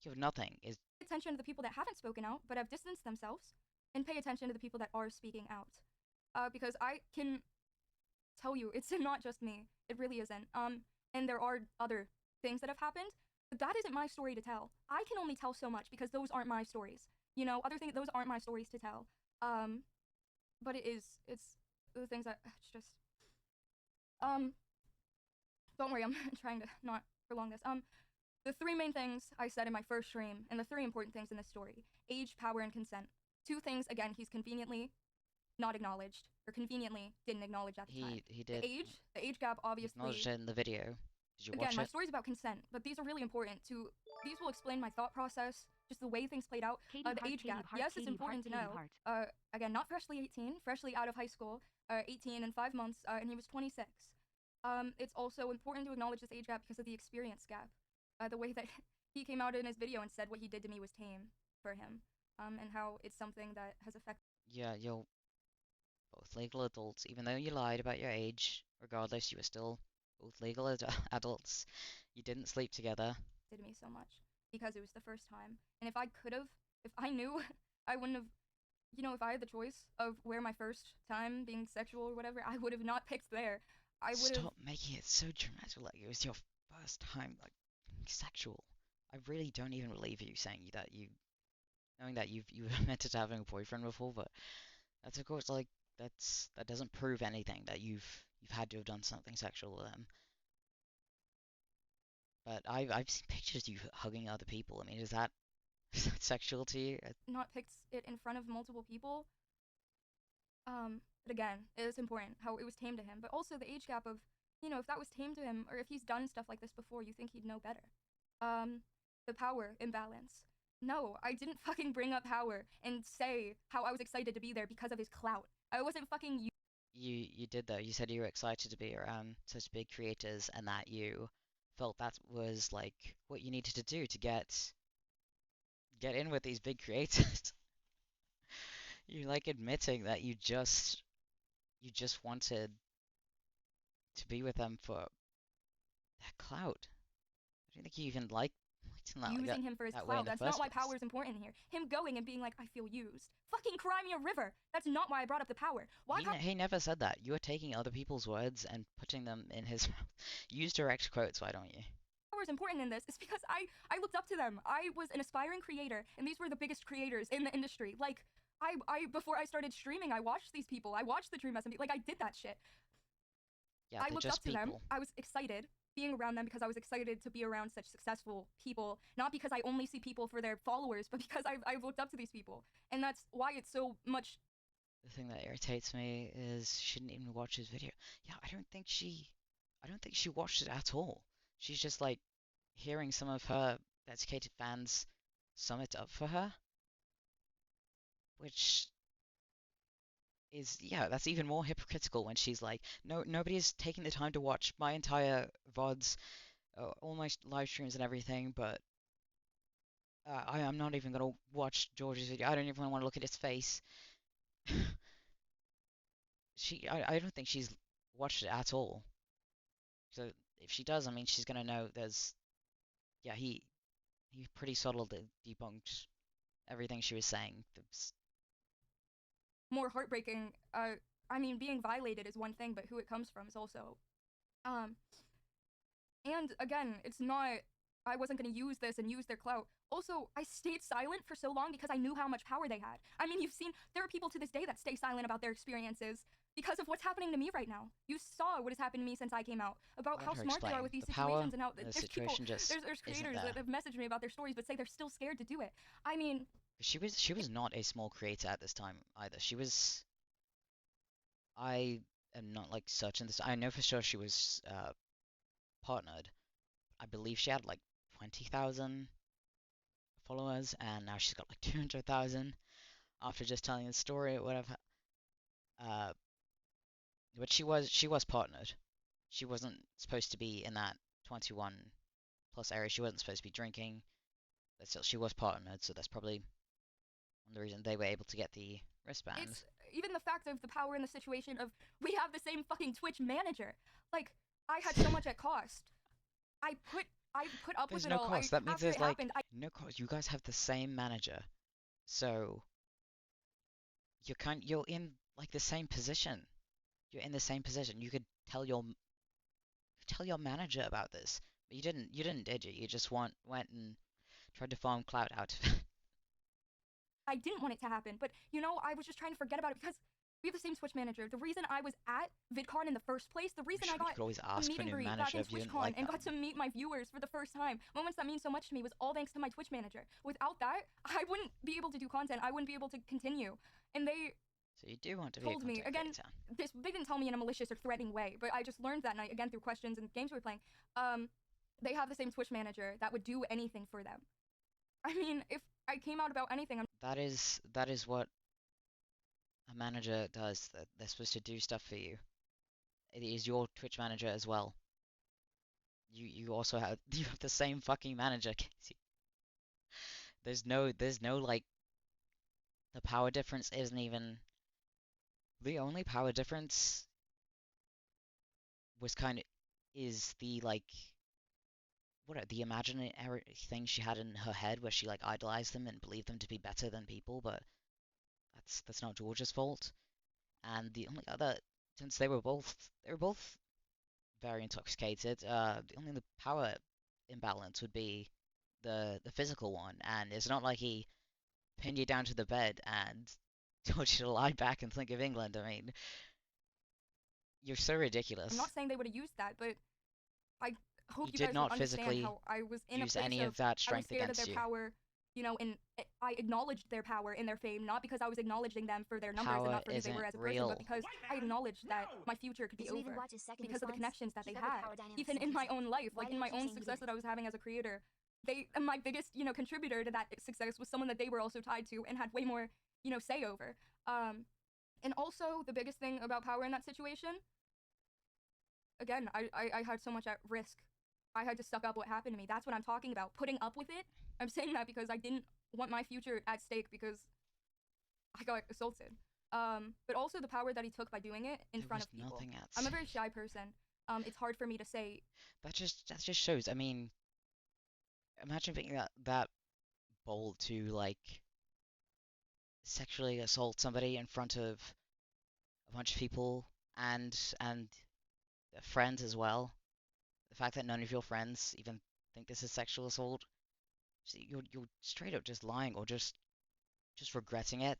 you have nothing. Is Pay attention to the people that haven't spoken out but have distanced themselves, and pay attention to the people that are speaking out. Because I can tell you, it's not just me. It really isn't. And there are other things that have happened, but that isn't my story to tell. I can only tell so much because those aren't my stories. Other things, those aren't my stories to tell. Um, but it's the things that it's just. Um, don't worry, I'm trying to not prolong this. The three main things I said in my first stream, and the three important things in this story: age, power, and consent. Two things, again, he's conveniently not acknowledged, or conveniently didn't acknowledge at the time. he The did age gap, he acknowledged obviously. it in the video. Did you Again, watch my it? story's about consent, but these are really important to. These will explain my thought process, just the way things played out. The age gap. Yes, it's important to know. Again, not freshly 18, freshly out of high school, 18 and 5 months, and he was 26. It's also important to acknowledge this age gap because of the experience gap. The way that he came out in his video and said what he did to me was tame for him, and how it's something that has affected Yeah, you're both legal adults. Even though you lied about your age, regardless, you were still both legal adults. You didn't sleep together. me so much because it was the first time. And if I could have, if I knew, I wouldn't have. If I had the choice of where my first time being sexual or whatever, I would have not picked there. I would have. Stop making it so dramatic, like it was your first time, like sexual. I really don't even believe you saying that knowing that you've admitted to having a boyfriend before, but that's of course like that doesn't prove anything that you've had to have done something sexual with him. But I've seen pictures of you hugging other people. I mean, is that is that sexual to you? Not picked it in front of multiple people. But again, it is important how it was tamed to him, but also the age gap of, if that was tamed to him, or if he's done stuff like this before, you think he'd know better. The power imbalance. No, I didn't fucking bring up power and say how I was excited to be there because of his clout. I wasn't fucking. You did though. You said you were excited to be around such big creators and that you felt that was like what you needed to do to get in with these big creators. You like admitting that you just you just wanted to be with them for that clout. I don't think you even liked him Using him for his that way in clout. the That's not first why place. power is important here. Him going and being like, I feel used. Fucking cry me a river. That's not why I brought up the power. Why He never said that. You are taking other people's words and putting them in his mouth. Use direct quotes, why don't you? power is important in this is because I looked up to them. I was an aspiring creator, and these were the biggest creators in the industry. Like, I before I started streaming, I watched these people. I watched the Dream SMB. Like, I did that shit. Yeah, I they're looked up just to them. people. I was excited being around them because I was excited to be around such successful people. Not because I only see people for their followers, but because I've looked up to these people. And that's why it's so much. The thing that irritates me is she didn't even watch his video. Yeah, I don't think she watched it at all. She's just like hearing some of her dedicated fans sum it up for her, which is, yeah, that's even more hypocritical when she's like, no, nobody's taking the time to watch my entire VODs, all my live streams and everything, but I'm not even gonna watch George's video. I don't even want to look at his face. I don't think she's watched it at all. So if she does, I mean, she's gonna know yeah, he pretty subtle debunked everything she was saying. More heartbreaking. I mean, being violated is one thing, but who it comes from is also. Um, and again, it's not. I wasn't gonna use this and use their clout. Also, I stayed silent for so long because I knew how much power they had. I mean, you've seen there are people to this day that stay silent about their experiences because of what's happening to me right now. You saw what has happened to me since I came out about Let how her smart they are explain. with these The power situations and how in the there's people, situation just there's isn't creators that there. have messaged me about their stories but say they're still scared to do it. I mean, She was not a small creator at this time either. She was. I am not like searching this. I know for sure she was partnered. I believe she had like 20,000 followers, and now she's got like 200,000 after just telling the story or whatever. Uh, but she was partnered. She wasn't supposed to be in that 21 plus area. She wasn't supposed to be drinking, but still she was partnered, so that's probably one of the reasons they were able to get the wristband. it's even the fact of the power in the situation of we have the same fucking Twitch manager. Like, I had so much at cost. I put I put up with There's it no all. cost. That means After it there's like happened, no cost. You guys have the same manager, so you're in like the same position. You're in the same position. You could tell your manager about this, but you didn't. You didn't, did you? You just went and tried to farm clout out of it. I didn't want it to happen, but I was just trying to forget about it because we have the same Twitch manager. The reason I was at VidCon in the first place, the I'm reason sure I you got could always a ask meet for a and new greet back manager in if you didn't TwitchCon like and that. got to meet my viewers for the first time, moments that mean so much to me was all thanks to my Twitch manager. Without that, I wouldn't be able to do content. I wouldn't be able to continue. And they So you do want to be a told me, content again, creator. they didn't tell me in a malicious or threatening way, but I just learned that night, again, through questions and games we were playing. They have the same Twitch manager that would do anything for them. I mean, if I came out about anything, That is what a manager does. That they're supposed to do stuff for you. It is your Twitch manager as well. You also have you have the same fucking manager, Casey. There's no like the power difference isn't even the only power difference was kind of is the like what are the imaginary thing she had in her head where she like idolized them and believed them to be better than people, but that's not George's fault. And the only other since they were both very intoxicated, the only the power imbalance would be the physical one, and it's not like he pinned you down to the bed and told you to lie back and think of England. I mean, you're so I'm ridiculous. not saying they would have used that, but I hope You you did guys would not understand physically how I was in a use place any of of that I was strength scared of their against you. power, and I acknowledged their power and their fame, not because I was acknowledging them for their numbers and Power not for who they were isn't as a person, but real. because I acknowledged that my future could be Did you even over watch his second because of the response? connections that He they covered had, power dynamics even and in my he said, own life, "Why like in didn't my you own say you success did that I was having as a creator. My biggest contributor to that success was someone that they were also tied to and had way more say over. And also the biggest thing about power in that situation, again, I had so much at risk. I had to suck up what happened to me. That's what I'm talking about. Putting up with it. I'm saying that because I didn't want my future at stake because I got assaulted. but also the power that he took by doing it in There front was of people. nothing at I'm a very stake. shy person. It's hard for me to say, That just shows. I mean, imagine being that bold to like sexually assault somebody in front of a bunch of people and their friends as well. The fact that none of your friends even think this is sexual assault, you're straight up just lying or just regretting it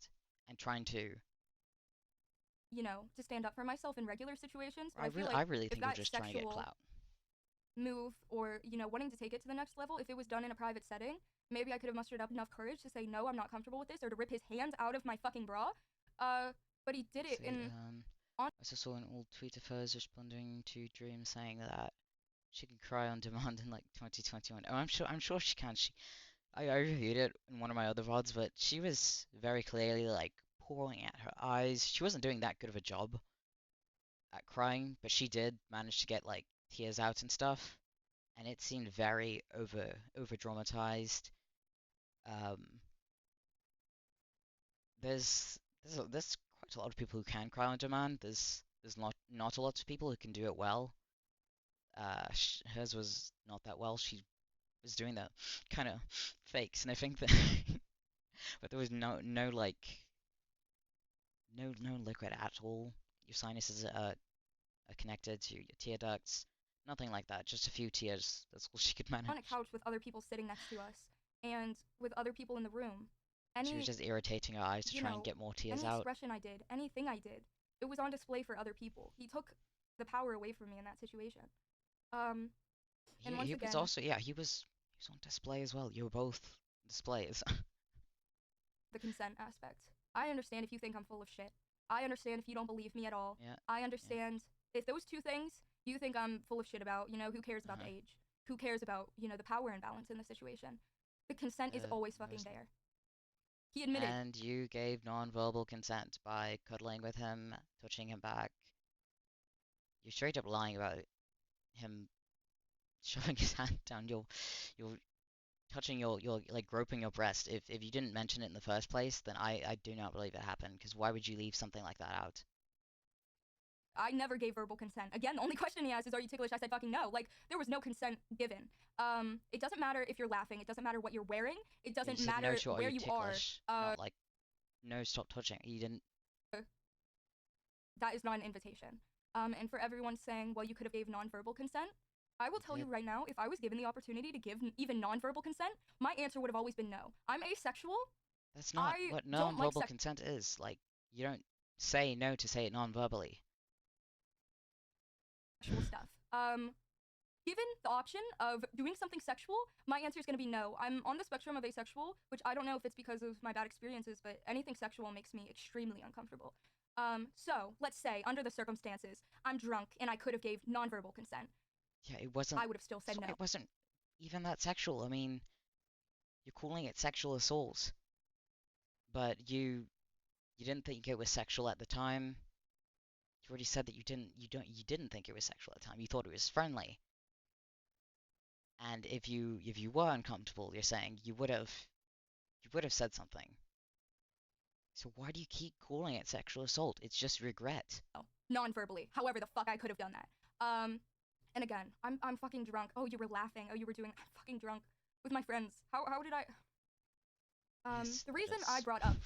and trying to. to stand up for myself in regular situations. But I I feel really like I really if think you're that just trying to get sexual clout. move or, wanting to take it to the next level, if it was done in a private setting, maybe I could have mustered up enough courage to say, no, I'm not comfortable with this, or to rip his hands out of my fucking bra. But he did Let's it see, on. I also saw an old tweet of hers responding to Dream saying that she can cry on demand in like 2021. Oh, I'm sure she can. I reviewed it in one of my other VODs, but she was very clearly like pouring out her eyes. She wasn't doing that good of a job at crying, but she did manage to get like tears out and stuff, and it seemed very over dramatized. Um, there's quite a lot of people who can cry on demand. There's not a lot of people who can do it well. Hers was not that well. She was doing that kind of fake sniffing thing, but there was no like no liquid at all. Your sinuses are connected to your tear ducts. Nothing like that. Just a few tears. That's all she could On a manage. couch with other people sitting next to us and with other people in the room. She was Any, just irritating her eyes to you try and know, get more tears any out. expression I did, anything I did, it was on display for other people. He took the power away from me in that situation. Um, and once He was again, also, yeah, he was on display as well. You were both displays. the consent aspect. I understand if you think I'm full of shit. I understand if you don't believe me at all. Yeah, I yeah. understand if those two things you think I'm full of shit about, who cares about the Uh-huh. age? Who cares about, the power imbalance in the situation? The consent is always fucking Mostly. there. He admitted. And you gave non-verbal consent by cuddling with him, touching him back. You're straight up lying about him shoving his hand down your touching your like groping your breast. If you didn't mention it in the first place, then I do not believe it happened. Because why would you leave something like that out? I never gave verbal consent. Again, the only question he asked is, "Are you ticklish?" I said, "Fucking no." Like there was no consent given. It doesn't matter if you're laughing. It doesn't matter what you're wearing. It You doesn't said no matter to are where you you are. ticklish, not like no stop touching. You didn't. That is not an invitation. And for everyone saying, "Well, you could have gave nonverbal consent," I will You tell you did. right now, if I was given the opportunity to give even nonverbal consent, my answer would have always been no. I'm asexual. That's not I what don't like non-verbal consent is. Like you don't say no to say it non-verbally. sexual stuff. Given the option of doing something sexual, my answer is going to be no. I'm on the spectrum of asexual, which I don't know if it's because of my bad experiences, but anything sexual makes me extremely uncomfortable. So let's say under the circumstances, I'm drunk and I could have gave nonverbal consent. Yeah, it wasn't. I would have still said no. It wasn't even that sexual. I mean, you're calling it sexual assault, but you didn't think it was sexual at the time. You already said that you didn't think it was sexual at the time. You thought it was friendly. And if you were uncomfortable, you're saying you would have said something. So why do you keep calling it sexual assault? It's just regret. Non-verbally. However, the fuck I could have done that. And again, I'm fucking drunk. Oh, you were laughing. Oh, you were doing. I'm fucking drunk with my friends. How did I? Yes, The that reason I is brought up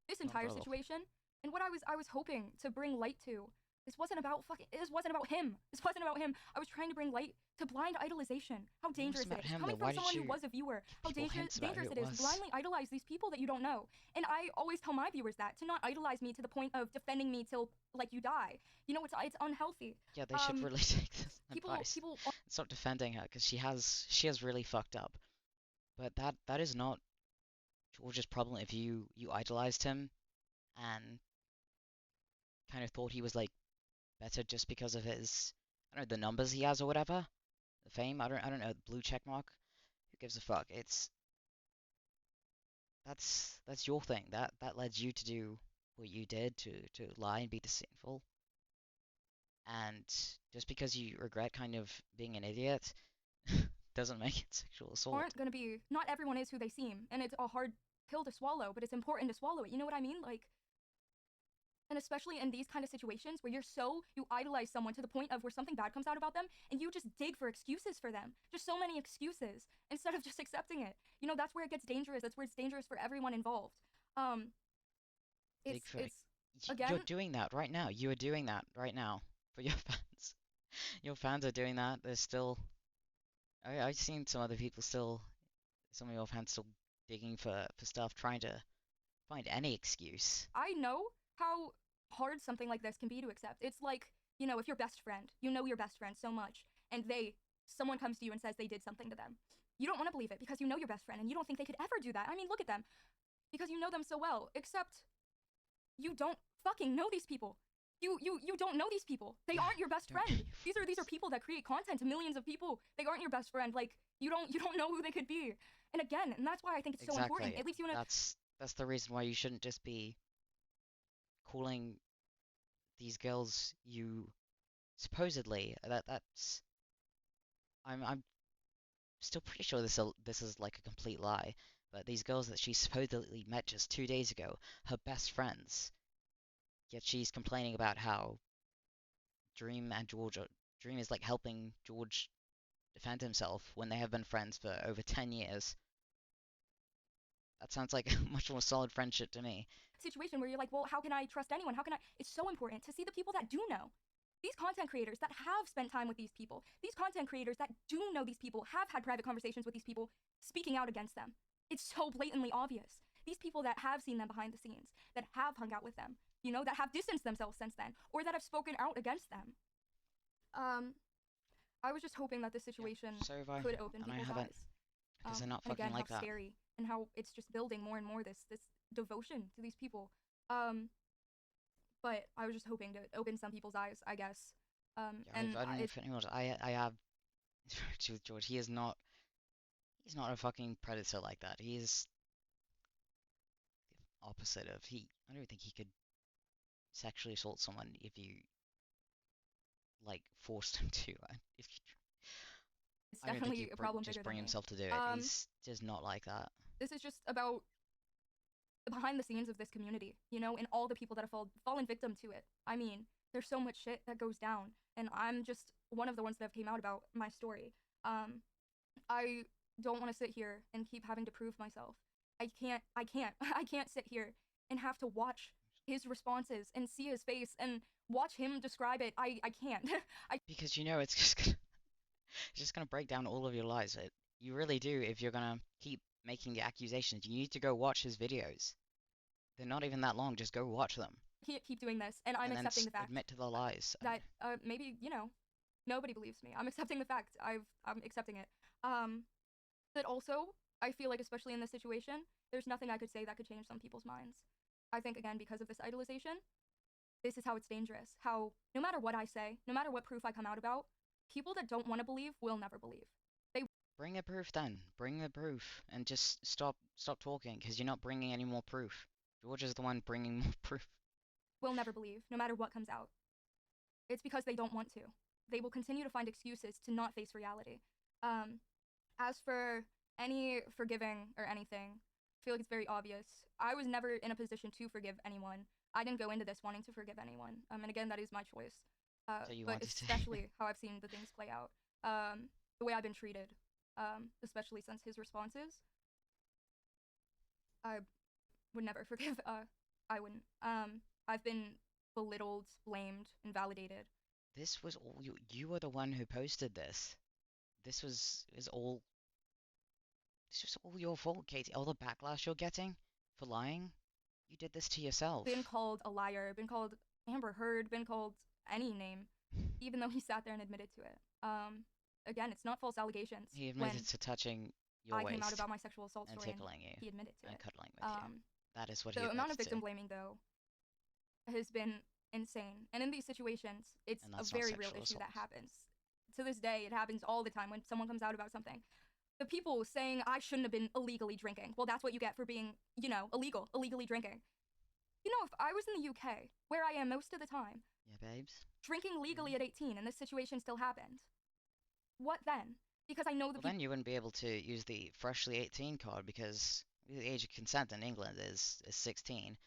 this entire non-verbal. situation and what I was hoping to bring light to. This wasn't about fucking. This wasn't about him. This wasn't about him. I was trying to bring light to blind idolization. How It was dangerous it about is. him, Coming then from why did someone who you was a viewer, give how people hints about who dangerous it it is to was? blindly idolize these people that you don't know. And I always tell my viewers that to not idolize me to the point of defending me till like you die. It's unhealthy. Yeah, they should really take this People advice. people Stop defending her because she has really fucked up. But that is not George's problem if you idolized him and kind of thought he was like better just because of his I don't know the numbers he has or whatever, the fame. I don't know blue check mark. Who gives a fuck? That's your thing. That led you to do what you did to lie and be deceitful. And just because you regret kind of being an idiot doesn't make it sexual assault. aren't gonna be. Not everyone is who they seem, and it's a hard pill to swallow, but it's important to swallow it. You know what I mean? Like And especially in these kind of situations where you idolize someone to the point of where something bad comes out about them and you just dig for excuses for them. Just so many excuses instead of just accepting it. You know, that's where it gets dangerous. That's where it's dangerous for everyone involved. Um, Dig it's for it's again, you're doing that right now. You are doing that right now for your fans. Your fans are doing that. They're still. I've seen some other people still. Some of your fans still digging for stuff, trying to find any excuse. I know how hard something like this can be to accept. It's like, you know, if your best friend, you know your best friend so much, and someone comes to you and says they did something to them. You don't want to believe it because you know your best friend and you don't think they could ever do that. I mean, look at them because you know them so well, except you don't fucking know these people. You don't know these people. They Yeah, aren't your best don't friend. These are people that create content to millions of people. They aren't your best friend. Like you don't know who they could be. And again, and that's why I think it's so important. exactly. It leaves you in a That's the reason why you shouldn't just be calling these girls you supposedly that's I'm still pretty sure this is like a complete lie, but these girls that she supposedly met just 2 days ago, her best friends, yet she's complaining about how Dream and Dream is like helping George defend himself when they have been friends for over 10 years. That sounds like a much more solid friendship to me. situation where you're like, well, how can I trust anyone? How can I? It's so important to see the people that do know. These content creators that have spent time with these people, these content creators that do know these people, have had private conversations with these people, speaking out against them. It's so blatantly obvious. These people that have seen them behind the scenes, that have hung out with them, you know, that have distanced themselves since then, or that have spoken out against them. Um, I was just hoping that this Yeah, situation so have I, could open and I people's haven't, eyes. because they're not And fucking again, how like that. scary and how it's just building more and more this devotion to these people. Um, but I was just hoping to open some people's eyes, I guess. Yeah, And I don't know it if anyone I have with George. He's not a fucking predator like that. He's the opposite of he. I don't think he could sexually assault someone if you like forced him to. If you, it's I don't think he definitely a problem just bigger than bring me. himself to do it. Um, He's just not like that. this is just about the behind the scenes of this community, you know, and all the people that have fallen victim to it. I mean, there's so much shit that goes down, and I'm just one of the ones that have came out about my story. Um, I don't want to sit here and keep having to prove myself. I can't sit here and have to watch his responses and see his face and watch him describe it. I can't. I Because you know it's just gonna, it's just gonna break down all of your lies. You really do if you're gonna keep making the accusations. You need to go watch his videos. They're not even that long. Just go watch them can't keep doing this, and I'm and then accepting the fact admit to the lies. And that maybe you know nobody believes me. I'm accepting the fact. I'm accepting it. But also I feel like especially in this situation, there's nothing I could say that could change some people's minds. I think again because of this idolization, this is how it's dangerous. How no matter what I say, no matter what proof I come out about, people that don't want to believe will never believe. They bring the proof then. Bring the proof and just stop talking because you're not bringing any more proof. George is the one bringing more proof. will never believe, no matter what comes out. It's because they don't want to. They will continue to find excuses to not face reality. Um, as for any forgiving or anything, I feel like it's very obvious. I was never in a position to forgive anyone. I didn't go into this wanting to forgive anyone. And again, that is my choice. So you But wanted to. especially how I've seen the things play out, the way I've been treated, especially since his responses, I would never forgive. I wouldn't. I've been belittled, blamed, invalidated. This was all you. You were the one who posted this. This is all. This was all your fault, Katie. All the backlash you're getting for lying. You did this to Been yourself. called a liar, been called Amber Heard, been called any name, even though he sat there and admitted to it. Again, it's not false allegations. He When admitted to touching your I came out waist about my sexual assault and story and tickling you he admitted to and it. cuddling with you. That is what he The amount of admitted to, victim blaming, though, has been insane. And in these situations, it's and a that's not very real sexual issue assault. that happens. To this day, it happens all the time when someone comes out about something. The people saying I shouldn't have been illegally drinking. Well, that's what you get for being, you know, illegally drinking. You know, if I was in the UK, where I am most of the time, Yeah, babes. drinking legally Mhm. at 18 and this situation still happened, what then? Because I know the Well, people. then you wouldn't be able to use the freshly 18 card because the age of consent in England is 16.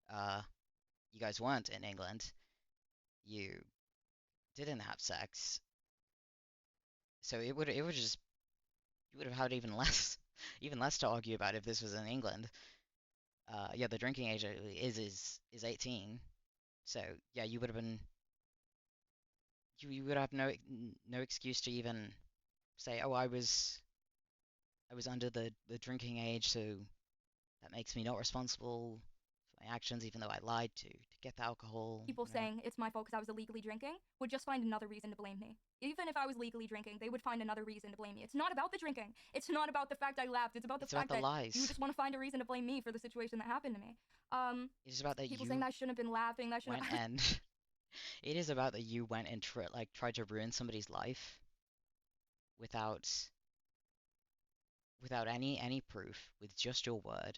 Uh, you guys weren't in England. You didn't have sex, so it would just you would have had even less even less to argue about if this was in England. Yeah, the drinking age is 18, so yeah, you would have been you would have no excuse to even say, oh, I was under the drinking age, so that makes me not responsible for my actions, even though I lied to get the alcohol, People whatever. saying it's my fault because I was illegally drinking would just find another reason to blame me. Even if I was legally drinking, they would find another reason to blame me. It's not about the drinking. It's not about the fact I laughed. It's about the It's about fact the that you lies. just want to find a reason to blame me for the situation that happened to me. It is about that People saying that you I shouldn't have been laughing. That shouldn't. went and it is about that you went and tried to ruin somebody's life without any proof, with just your word,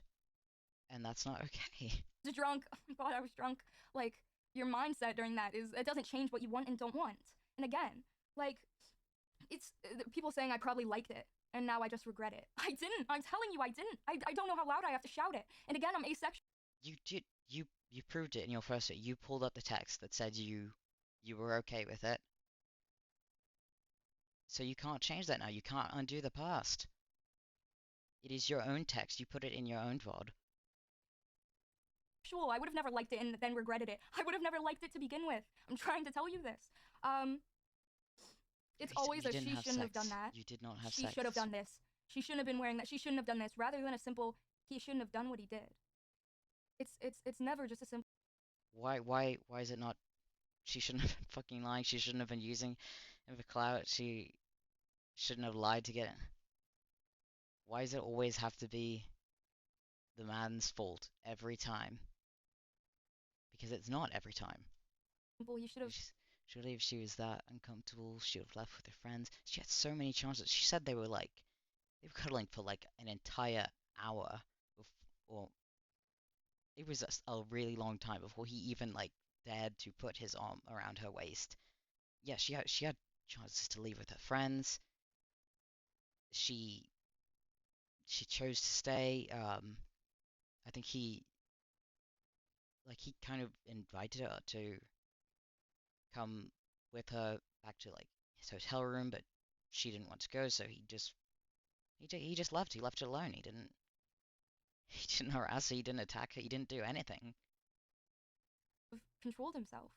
and that's not okay. I was drunk. Oh my god, I was drunk. Like, your mindset during that is it doesn't change what you want and don't want. And again, like, it's people saying I probably liked it and now I just regret it. I didn't. I'm telling you, I didn't. I don't know how loud I have to shout it. And again, I'm asexual. You did you proved it in your first date. You pulled up the text that said you were okay with it. So you can't change that now. You can't undo the past. It is your own text. You put it in your own VOD. I would have never liked it and then regretted it. I would have never liked it to begin with. I'm trying to tell you this. It's always You a didn't she have shouldn't have sex. done that. You did not have She sex. should have done this. She shouldn't have been wearing that. She shouldn't have done this. Rather than a simple he shouldn't have done what he did. It's never just a simple. Why is it not? She shouldn't have been fucking lying. She shouldn't have been using him for clout. She shouldn't have lied to get it. Why does it always have to be the man's fault every time? Because it's not every time. You should have. Surely if she was that uncomfortable, she would have left with her friends. She had so many chances. She said they were cuddling for like an entire hour, or it was a really long time before he even like dared to put his arm around her waist. Yeah, she had chances to leave with her friends. She she chose to stay. I think he kind of invited her to come with her back to like his hotel room, but she didn't want to go, so he just left. He left her alone. He didn't harass her. He didn't attack her. He didn't do anything. Controlled himself.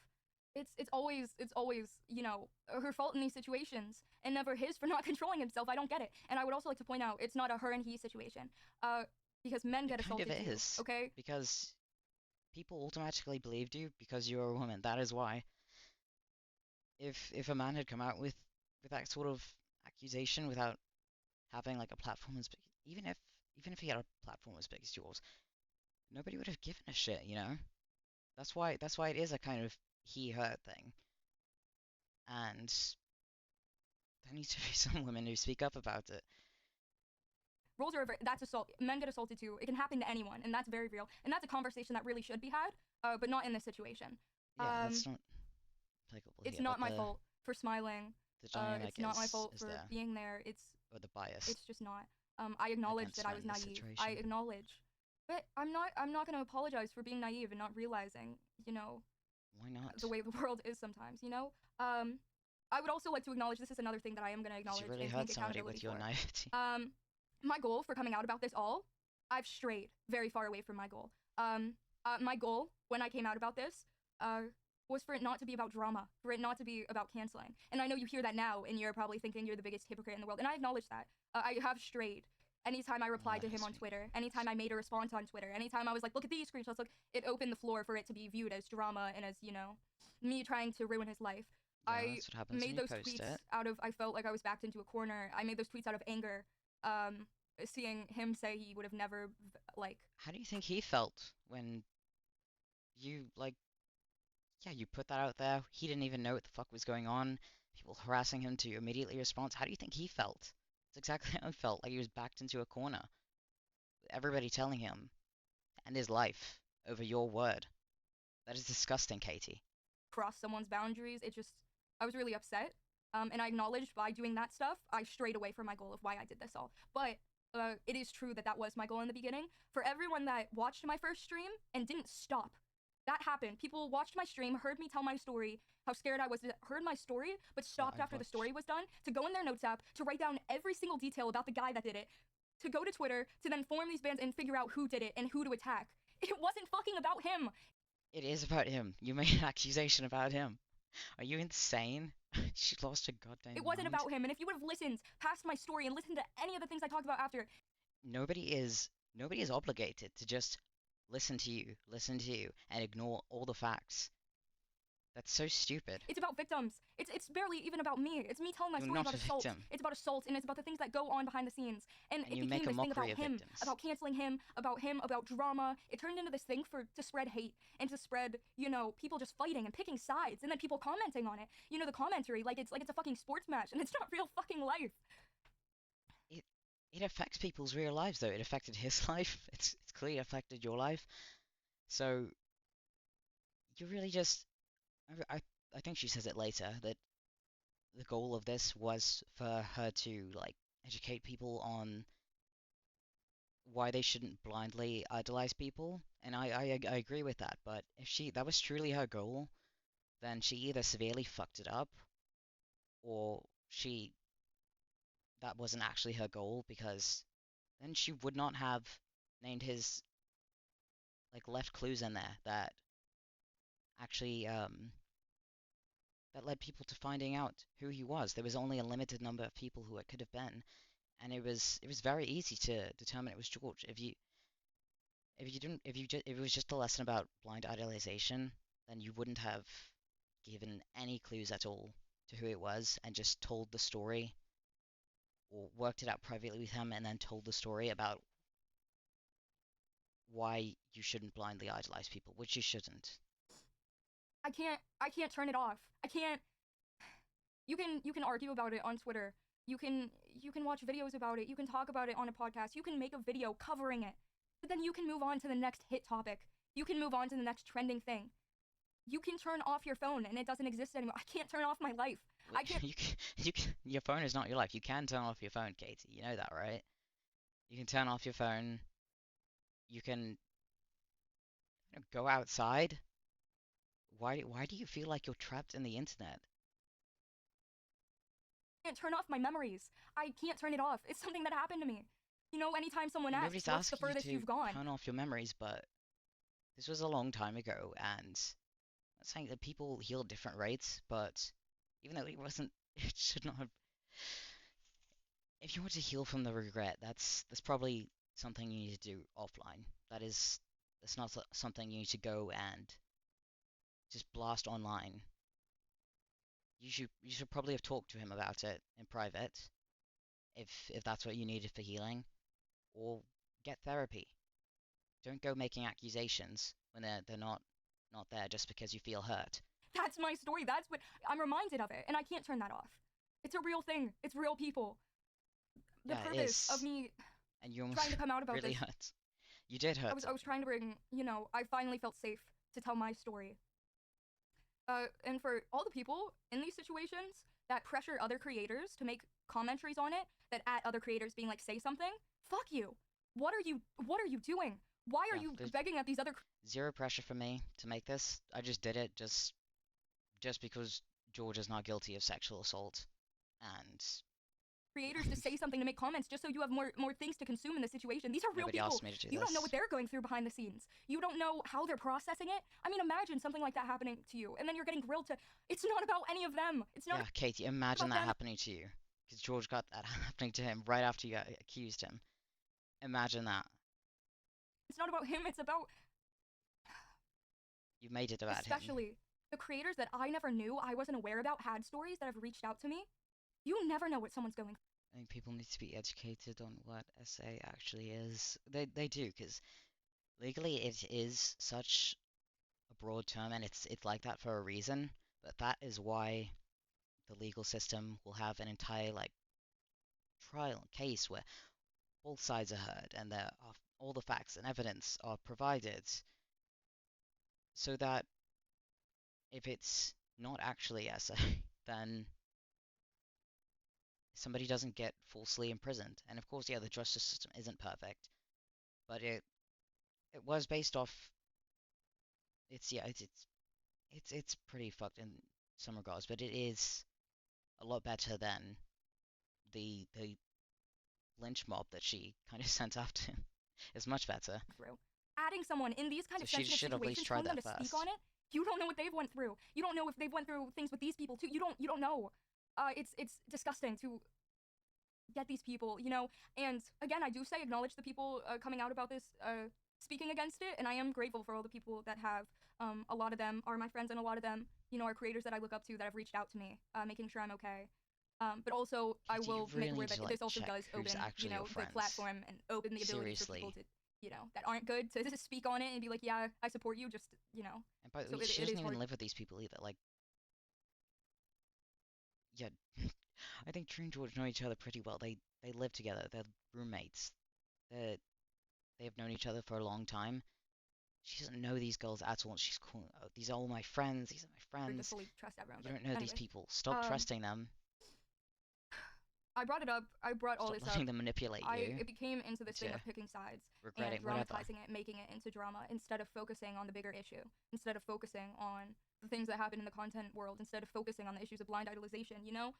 It's always her fault in these situations and never his for not controlling himself. I don't get it. And I would also like to point out it's not a her and he situation. Because men get It kind of assaulted too. is Okay. because people automatically believed you because you're a woman. That is why. If a man had come out with that sort of accusation without having like a platform as big, even if he had a platform as big as yours, nobody would have given a shit, you know? That's why it is a kind of he her thing. And there needs to be some women who speak up about it. Roles are that's assault. Men get assaulted too. It can happen to anyone, and that's very real. And that's a conversation that really should be had, but not in this situation. Yeah, that's not applicable It's here, not but my fault for smiling. the dynamic It's not my is fault is for there, being there. or the bias It's just not. I acknowledge against that I men was in this naive. I situation. acknowledge, but I'm not gonna apologize for being naive and not realizing, Why not? the way the world is sometimes. I would also like to acknowledge this is another thing that I am gonna Because acknowledge you really and hurt take somebody accountability with your for. naivety. My goal for coming out about this all, I've strayed very far away from my goal. My goal when I came out about this, was for it not to be about drama, for it not to be about canceling. And I know you hear that now, and you're probably thinking you're the biggest hypocrite in the world. And I acknowledge that. I have strayed. Anytime I replied to him on Twitter, anytime I made a response on Twitter, anytime I was like, look at these screenshots, look, it opened the floor for it to be viewed as drama and as, me trying to ruin his life. Yeah, I that's what happens when made you those post tweets it. out of, I felt like I was backed into a corner. I made those tweets out of anger, seeing him say he would have never, like... How do you think he felt when you, like, yeah, you put that out there? He didn't even know what the fuck was going on. People harassing him to immediately respond. How do you think he felt? It's exactly how he felt, like he was backed into a corner. Everybody telling him to end his life over your word. That is disgusting, Katie. Cross someone's boundaries. I was really upset. And I acknowledged by doing that stuff, I strayed away from my goal of why I did this all. But it is true that was my goal in the beginning. For everyone that watched my first stream and didn't stop, That happened. People watched my stream, heard me tell my story, how scared I was, heard my story, but Yeah, stopped I after the story watched. was done to go in their notes app, to write down every single detail about the guy that did it, to go to Twitter, to then form these bands and figure out who did it and who to attack. It wasn't fucking about him. It is about him. You made an accusation about him. Are you insane? She lost her It goddamn wasn't mind. about him. And if you would have listened past my story and listened to any of the things I talked about after, Nobody is obligated to just listen to you, and ignore all the facts. That's so stupid. it's about victims. It's barely even about me. It's me telling my You're story not about a assault. victim, It's about assault, and it's about the things that go on behind the scenes. And and it you became make a this thing mockery about of him, victims. about canceling him, about drama. It turned into this thing to spread hate and to spread, people just fighting and picking sides, and then people commenting on it. The commentary, like it's a fucking sports match, and it's not real fucking life. It it affects people's real lives though. It affected his life. It's clearly affected your life. So you really just I I think she says it later that the goal of this was for her to like educate people on why they shouldn't blindly idolize people, and I agree with that. But if she that was truly her goal, then she either severely fucked it up, or she that wasn't actually her goal, because then she would not have named his like left clues in there that actually that led people to finding out who he was. There was only a limited number of people who it could have been, and it was very easy to determine it was George. If you didn't if it was just a lesson about blind idolization, then you wouldn't have given any clues at all to who it was, and just told the story, or worked it out privately with him and then told the story about why you shouldn't blindly idolize people, which you shouldn't. I can't turn it off. I can't. You can argue about it on Twitter. You can watch videos about it. You can talk about it on a podcast. You can make a video covering it. But then you can move on to the next hit topic. You can move on to the next trending thing. You can turn off your phone and it doesn't exist anymore. I can't turn off my life. I can't. Your phone is not your life. You can turn off your phone, Katie. You know that, right? You can turn off your phone. You can go outside. Why do you feel like you're trapped in the internet? Can't turn off my memories. I can't turn it off. It's something that happened to me. Anytime someone asks, Nobody's what's the asking you furthest to you've gone? turn off your memories, but this was a long time ago, and I'm not saying that people heal at different rates, but even though it wasn't, it should not have. If you want to heal from the regret, that's probably something you need to do offline. That's not something you need to go and just blast online. You should probably have talked to him about it in private, if that's what you needed for healing, or get therapy. Don't go making accusations when they're not there just because you feel hurt. That's my story. That's what I'm reminded of it, and I can't turn that off. It's a real thing. It's real people. The Yeah, it purpose of is. me And you trying to almost come out about really this, hurt. You did I hurt was I them. was trying to bring, I finally felt safe to tell my story. And for all the people in these situations that pressure other creators to make commentaries on it, that at other creators being like, say something, fuck you. What are you doing? Why are Yeah, you there's begging at these other zero pressure for me to make this. I just did it just because George is not guilty of sexual assault, and creators to say something, to make comments, just so you have more things to consume in the situation? These are real nobody people. asked me to do You don't know what this. they're going through behind the scenes. You don't know how they're processing it. I mean, imagine something like that happening to you, and then you're getting grilled to. It's not about any of them. It's not Yeah, Katie, imagine about that them. happening to you. Because George got that happening to him right after you accused him. Imagine that. It's not about him. It's about You made it about him. especially the creators that I never knew, I wasn't aware about, had stories that have reached out to me. You never know what someone's going through. I think people need to be educated on what SA actually is. They do, because legally it is such a broad term, and it's like that for a reason. But that is why the legal system will have an entire like trial case where both sides are heard, and all the facts and evidence are provided, so that if it's not actually SA, then somebody doesn't get falsely imprisoned. And of course, yeah, the justice system isn't perfect, but it was based off it's yeah, it's pretty fucked in some regards, but it is a lot better than the lynch mob that she kind of sent after him. It's much better. Through. Adding someone in these kind So of she sensitive should have at least situations, tried telling them that to speak on first. it, you don't know what they've went through. You don't know if they've went through things with these people too. You don't know. It's disgusting to get these people, you know. And again, I do say acknowledge the people coming out about this, speaking against it, and I am grateful for all the people that have. A lot of them are my friends, and a lot of them, you know, are creators that I look up to that have reached out to me, making sure I'm okay. But also, I Katie, you will really make aware need that to like this also check does who's open, you actually your know, the friends. platform and open the ability for people Seriously. to, you know, that aren't good to just speak on it and be like, yeah, I support you, just, you know. And by the So way, it, she it doesn't is even hard. live with these people either. Like, yeah, I think True and George know each other pretty well. They live together. They're roommates. They have known each other for a long time. She doesn't know these girls at all. She's calling, oh, these are all my friends. These are my To friends. fully trust everyone. You But don't know these anyways, people. Stop um, trusting them. I brought it up. I brought all Stop this up. letting them manipulate you It became into this thing into of picking sides and regretting whatever. dramatizing it, making it into drama instead of focusing on the bigger issue, instead of focusing on the things that happen in the content world, instead of focusing on the issues of blind idolization, you know?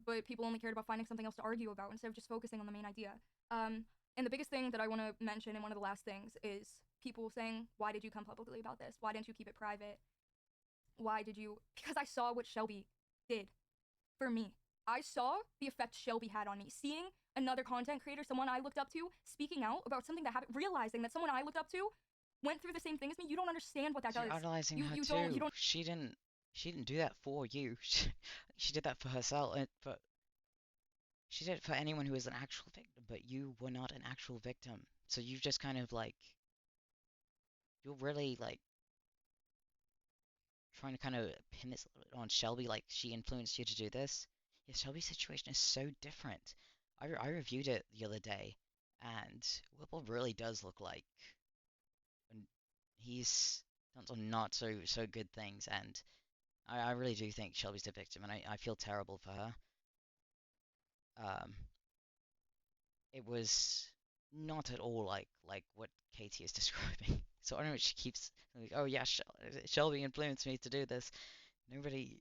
But people only cared about finding something else to argue about instead of just focusing on the main idea. And the biggest thing that I want to mention, and one of the last things, is people saying, why did you come publicly about this? Why didn't you keep it private? Why did you? Because I saw what Shelby did for me. I saw the effect Shelby had on me. Seeing another content creator, someone I looked up to, speaking out about something that happened, realizing that someone I looked up to went through the same thing as me. You don't understand what that You're does. idolizing her You too. don't. She didn't do that for you. She did that for herself. But she did it for anyone who was an actual victim. But you were not an actual victim. So you've just kind of like you're really like trying to kind of pin this on Shelby, like she influenced you to do this. Yeah, Shelby's situation is so different. I reviewed it the other day, and Whipple really does look like he's done some not so good things, and I really do think Shelby's the victim, and I feel terrible for her. Um, it was not at all like what Katie is describing. So I don't know. She keeps like, oh yeah, Shelby influenced me to do this. Nobody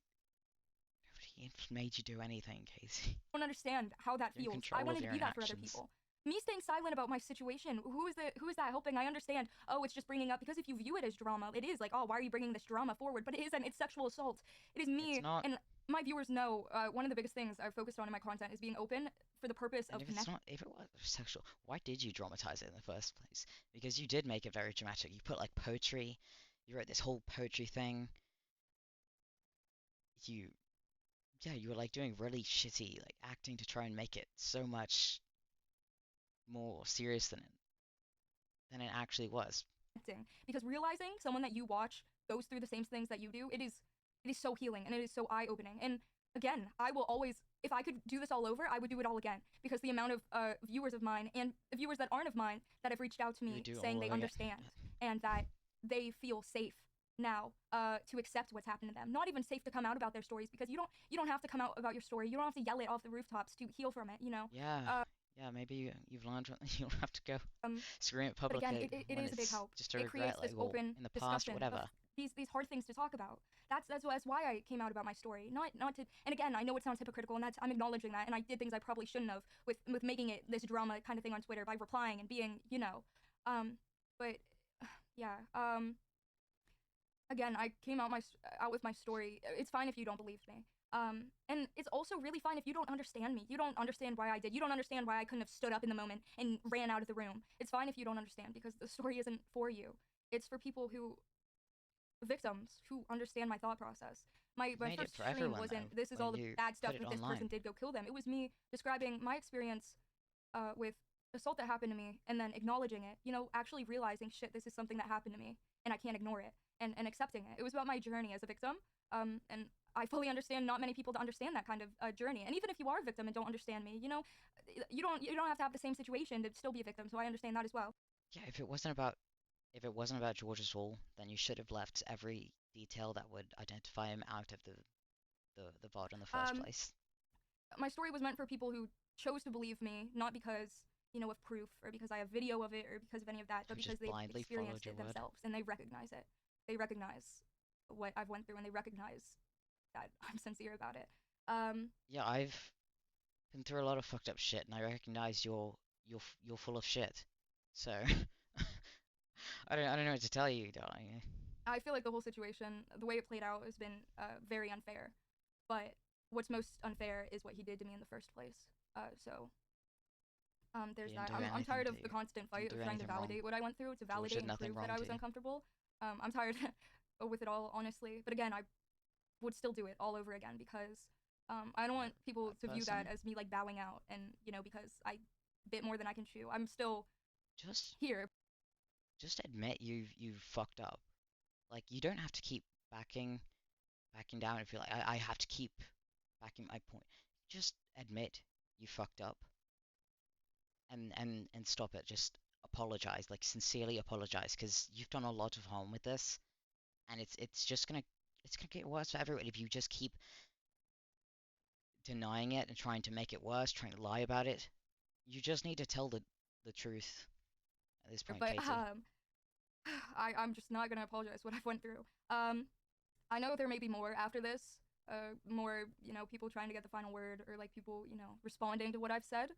made you do anything, Casey. Don't understand how that You're in feels. I control of wanted to your be own that for other actions. people. Me staying silent about my situation, who is that helping? I understand. Oh, it's just bringing up, because if you view it as drama, it is like, oh, why are you bringing this drama forward? But it isn't. It's sexual assault. It is It's me, not, and my viewers know. One of the biggest things I've focused on in my content is being open for the purpose and of connection. if it was sexual, why did you dramatize it in the first place? Because you did make it very dramatic. You put like poetry, you wrote this whole poetry thing. You, yeah, you were like doing really shitty like acting to try and make it so much more serious than it actually was. Because realizing someone that you watch goes through the same things that you do, it is so healing and it is so eye opening. And again, I will always, if I could do this all over, I would do it all again, because the amount of viewers of mine and viewers that aren't of mine that have reached out to You would me do it saying all they over again. understand and that they feel safe now to accept what's happened to them. Not even safe to come out about their stories, because you don't have to come out about your story. You don't have to yell it off the rooftops to heal from it. You know. Yeah, Uh, yeah, maybe you've learned you don't have to go um, scream it but again, publicly it when is a big it's help. just a It regret, creates like, this well, open in the past or discussion of whatever. these hard things to talk about. That's why I came out about my story. Not to, and again, I know it sounds hypocritical, and that's, I'm acknowledging that, and I did things I probably shouldn't have with making it this drama kind of thing on Twitter by replying and being, you know, um, but yeah, again, I came out with my story. It's fine if you don't believe me. And it's also really fine if you don't understand me. You don't understand why I did. You don't understand why I couldn't have stood up in the moment and ran out of the room. It's fine if you don't understand, because the story isn't for you. It's for people who, victims who understand my thought process. You've My made it first for stream everyone wasn't though this is when all the you bad put stuff it that this person online. did, go kill them. It was me describing my experience with assault that happened to me, and then acknowledging it. You know, actually realizing, shit, this is something that happened to me and I can't ignore it, and accepting it. It was about my journey as a victim. And I fully understand not many people to understand that kind of journey. And even if you are a victim and don't understand me, you know, you don't have to have the same situation to still be a victim. So I understand that as well. Yeah, if it wasn't about George's fall, then you should have left every detail that would identify him out of the VOD in the first Um, place. my story was meant for people who chose to believe me, not because, you know, of proof or because I have video of it or because of any of that, but Who because just they've blindly followed experienced your it word. themselves and they recognize it. they recognize what I've went through and they recognize that I'm sincere about it. Um, Yeah, I've been through a lot of fucked up shit, and I recognize you're full of shit. So I don't know what to tell you, darling. I feel like the whole situation, the way it played out, has been very unfair. But what's most unfair is what he did to me in the first place. So He there's didn't that. do I'm anything tired to of you. the constant Didn't fight do of trying to anything wrong. validate what I went through, to George validate did and nothing prove that wrong I to was you. uncomfortable. I'm tired with it all, honestly. But again, I would still do it all over again because I don't You're want a people bad to view that person. as me like bowing out and because I bit more than I can chew. I'm still Just here. just admit you've fucked up. Like you don't have to keep backing down and feel like I have to keep backing my point. Just admit you fucked up and stop it. Just apologize, like sincerely apologize, because you've done a lot of harm with this, and it's gonna get worse for everyone if you just keep denying it and trying to make it worse, trying to lie about it. You just need to tell the truth at this point, But Katie. I'm just not gonna apologize what I've went through. I know there may be more after this. More people trying to get the final word or like people responding to what I've said.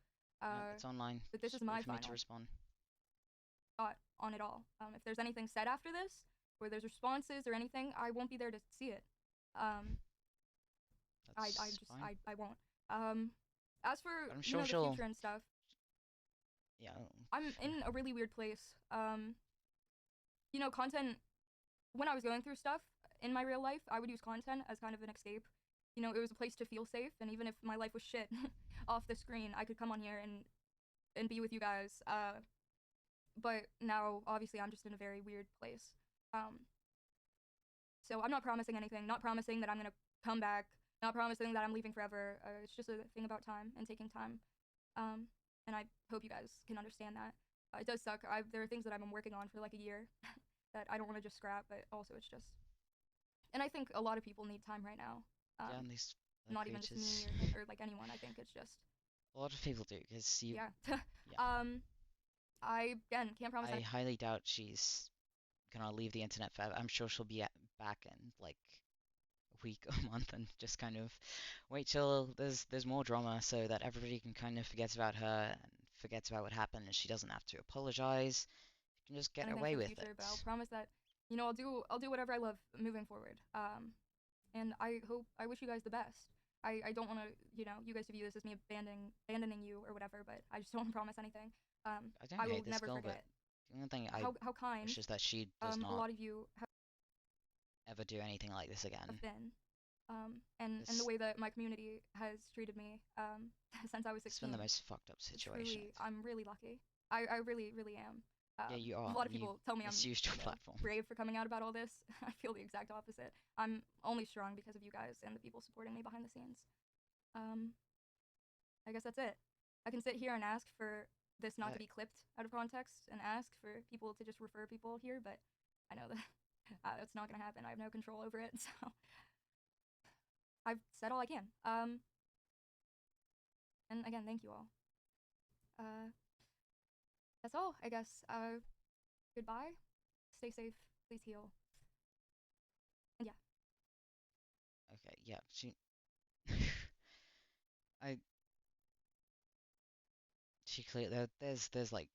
No, it's online. But this is Just wait my for me to final respond. thought on it all. If there's anything said after this, or there's responses or anything, I won't be there to see it. Um, I That's just fine. I won't. Um, as for But I'm sure the she'll. future and stuff, Yeah. I'm in a really weird place. Content when I was going through stuff in my real life, I would use content as kind of an escape. It was a place to feel safe, and even if my life was shit off the screen, I could come on here and be with you guys. But now, obviously, I'm just in a very weird place. Um, so I'm not promising anything. Not promising that I'm gonna come back. Not promising that I'm leaving forever. It's just a thing about time and taking time. Um, and I hope you guys can understand that. It does suck. There are things that I've been working on for like a year that I don't want to just scrap, but also it's just. And I think a lot of people need time right now. Yeah, Um, and these other not even just me creators. or like anyone. I think it's just A lot of people do, because you. yeah. Yeah. um, I again can't promise I anything. highly doubt she's gonna leave the internet forever. I'm sure she'll be back in like a week or a month and just kind of wait till there's more drama so that everybody can kind of forget about her and forgets about what happened and she doesn't have to apologize. She can just get Anything away for the with future, but I'll it. promise that I'll do whatever I love moving forward. And I wish you guys the best. I don't want to you guys to view this as me abandoning you or whatever, but I just don't promise anything. I don't I will hate this never girl, but forget the only thing I how kind wish is that she does a not lot of you ever do anything like this have again. been. And the This way that my community has treated me since I was it's been the 16. most fucked up situation. Truly, I'm really lucky. I really, really am. Yeah, you A are, lot of and you people tell me I'm, misused your platform. brave for coming out about all this. I feel the exact opposite. I'm only strong because of you guys and the people supporting me behind the scenes. Um, I guess that's it. I can sit here and ask for this not to be clipped out of context and ask for people to just refer people here, but I know that that's not gonna happen. I have no control over it, so I've said all I can. And again, thank you all. Uh, that's all, I guess. Goodbye. Stay safe. Please heal. And yeah. Okay, yeah, she. I. She clear there's like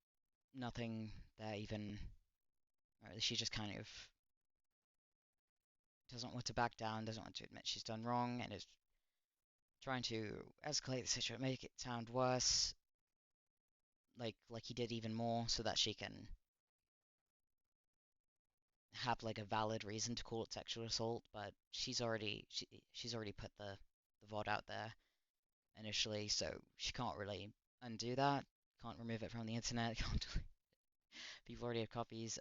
nothing there even. Or she just kind of doesn't want to back down, doesn't want to admit she's done wrong, and is trying to escalate the situation, make it sound worse, like he did even more, so that she can have like a valid reason to call it sexual assault. But she's already put the VOD out there initially, so she can't really undo that. Can't remove it from the internet. Can't People already have copies.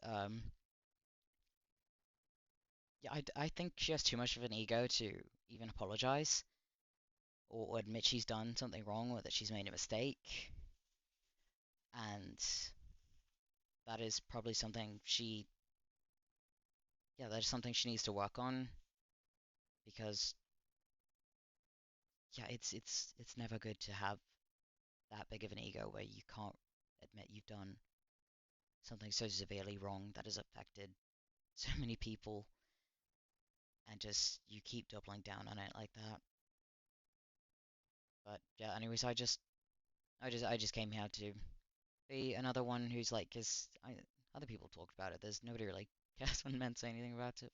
Yeah, I think she has too much of an ego to even apologize or admit she's done something wrong or that she's made a mistake. And that is probably something yeah, that is something she needs to work on because, yeah, it's never good to have that big of an ego where you can't admit you've done something so severely wrong that has affected so many people, and just you keep doubling down on it like that. But yeah, anyways, I just came here to be another one who's like, other people talked about it. There's nobody really cares when men say anything about it.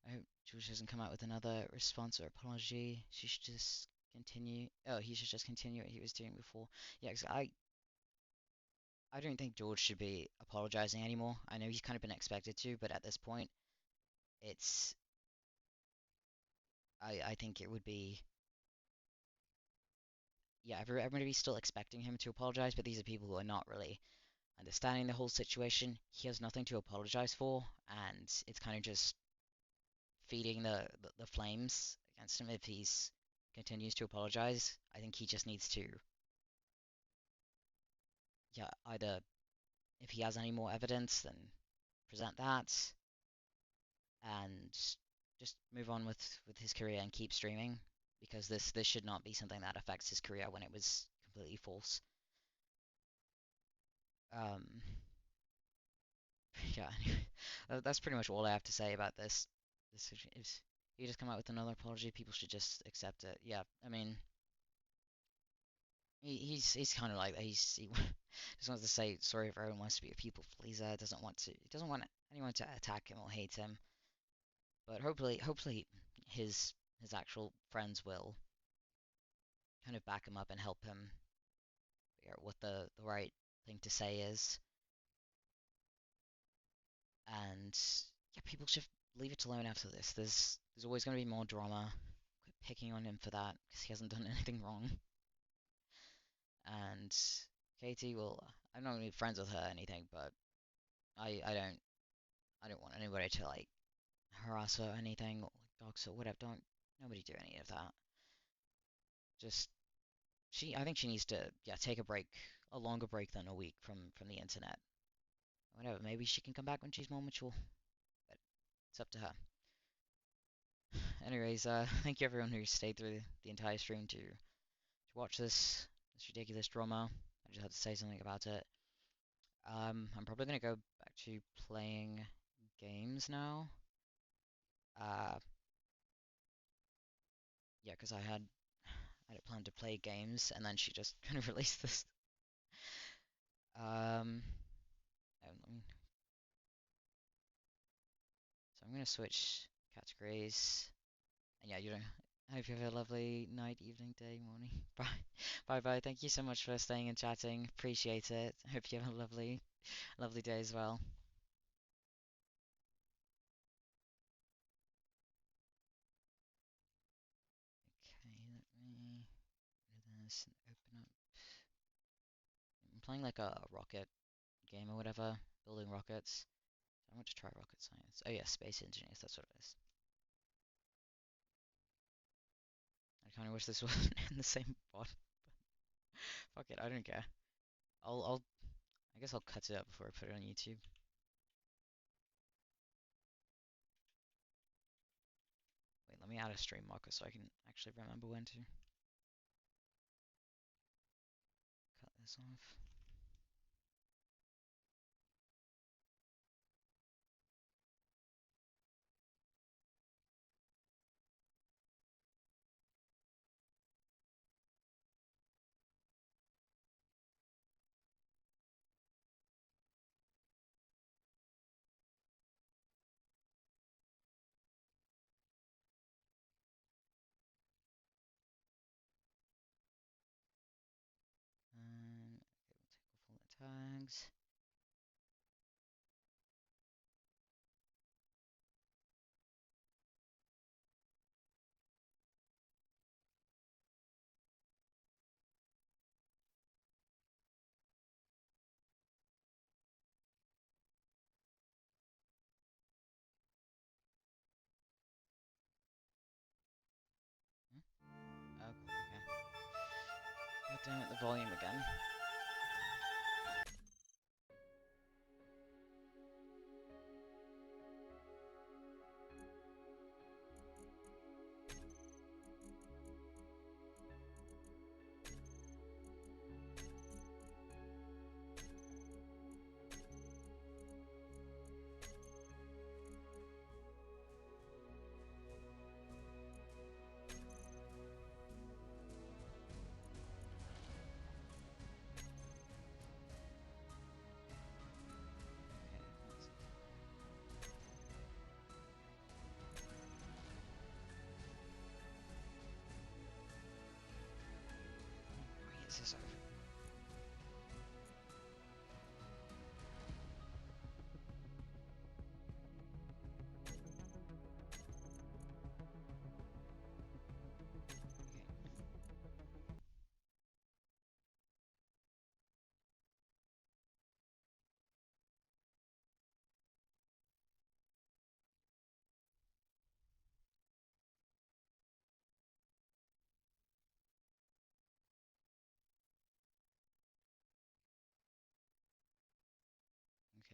I hope George doesn't come out with another response or apology. She should just continue. Oh, he should just continue what he was doing before. Yeah, 'cause I don't think George should be apologizing anymore. I know he's kind of been expected to, but at this point, it's I think it would be, yeah, everybody be still expecting him to apologize, but these are people who are not really understanding the whole situation. He has nothing to apologize for, and it's kind of just feeding the flames against him if he's continues to apologize. I think he just needs to, yeah, either if he has any more evidence, then present that, and just move on with his career and keep streaming, because this should not be something that affects his career when it was completely false. Um, yeah, anyway, that's pretty much all I have to say about this. This is, he just come out with another apology, people should just accept it. Yeah, I mean, he's kind of like that. He just wants to say sorry if everyone wants to be a people pleaser. He doesn't want anyone to attack him or hate him. But hopefully his actual friends will kind of back him up and help him figure out what the right thing to say is. And yeah, people should leave it alone after this. There's always going to be more drama. Quit picking on him for that because he hasn't done anything wrong. And Katie, well, I'm not going to be friends with her or anything, but I don't want anybody to like harass her or anything or like dogs or whatever. Don't nobody do any of that. Just I think she needs to, yeah, take a break, a longer break than a week from the internet. Whatever, maybe she can come back when she's more mature, but it's up to her. Anyways, thank you everyone who stayed through the entire stream to watch this ridiculous drama. I just had to say something about it. I'm probably gonna go back to playing games now. Uh, yeah, because I had planned to play games, and then she just kind of released this. Um, so I'm gonna switch categories. And yeah, I hope you have a lovely night, evening, day, morning. Bye. Bye bye. Thank you so much for staying and chatting. Appreciate it. Hope you have a lovely day as well. Okay, let me do this and open up. I'm playing like a rocket game or whatever, building rockets. I want to try rocket science. Oh yeah, space engineers, that's what it is. I kind of wish this wasn't in the same bot. Fuck it, I don't care. I guess I'll cut it up before I put it on YouTube. Wait, let me add a stream marker so I can actually remember when to cut this off. And okay, we'll take off all the tags. Huh? Oh, okay. God damn it, the volume again. Is this over?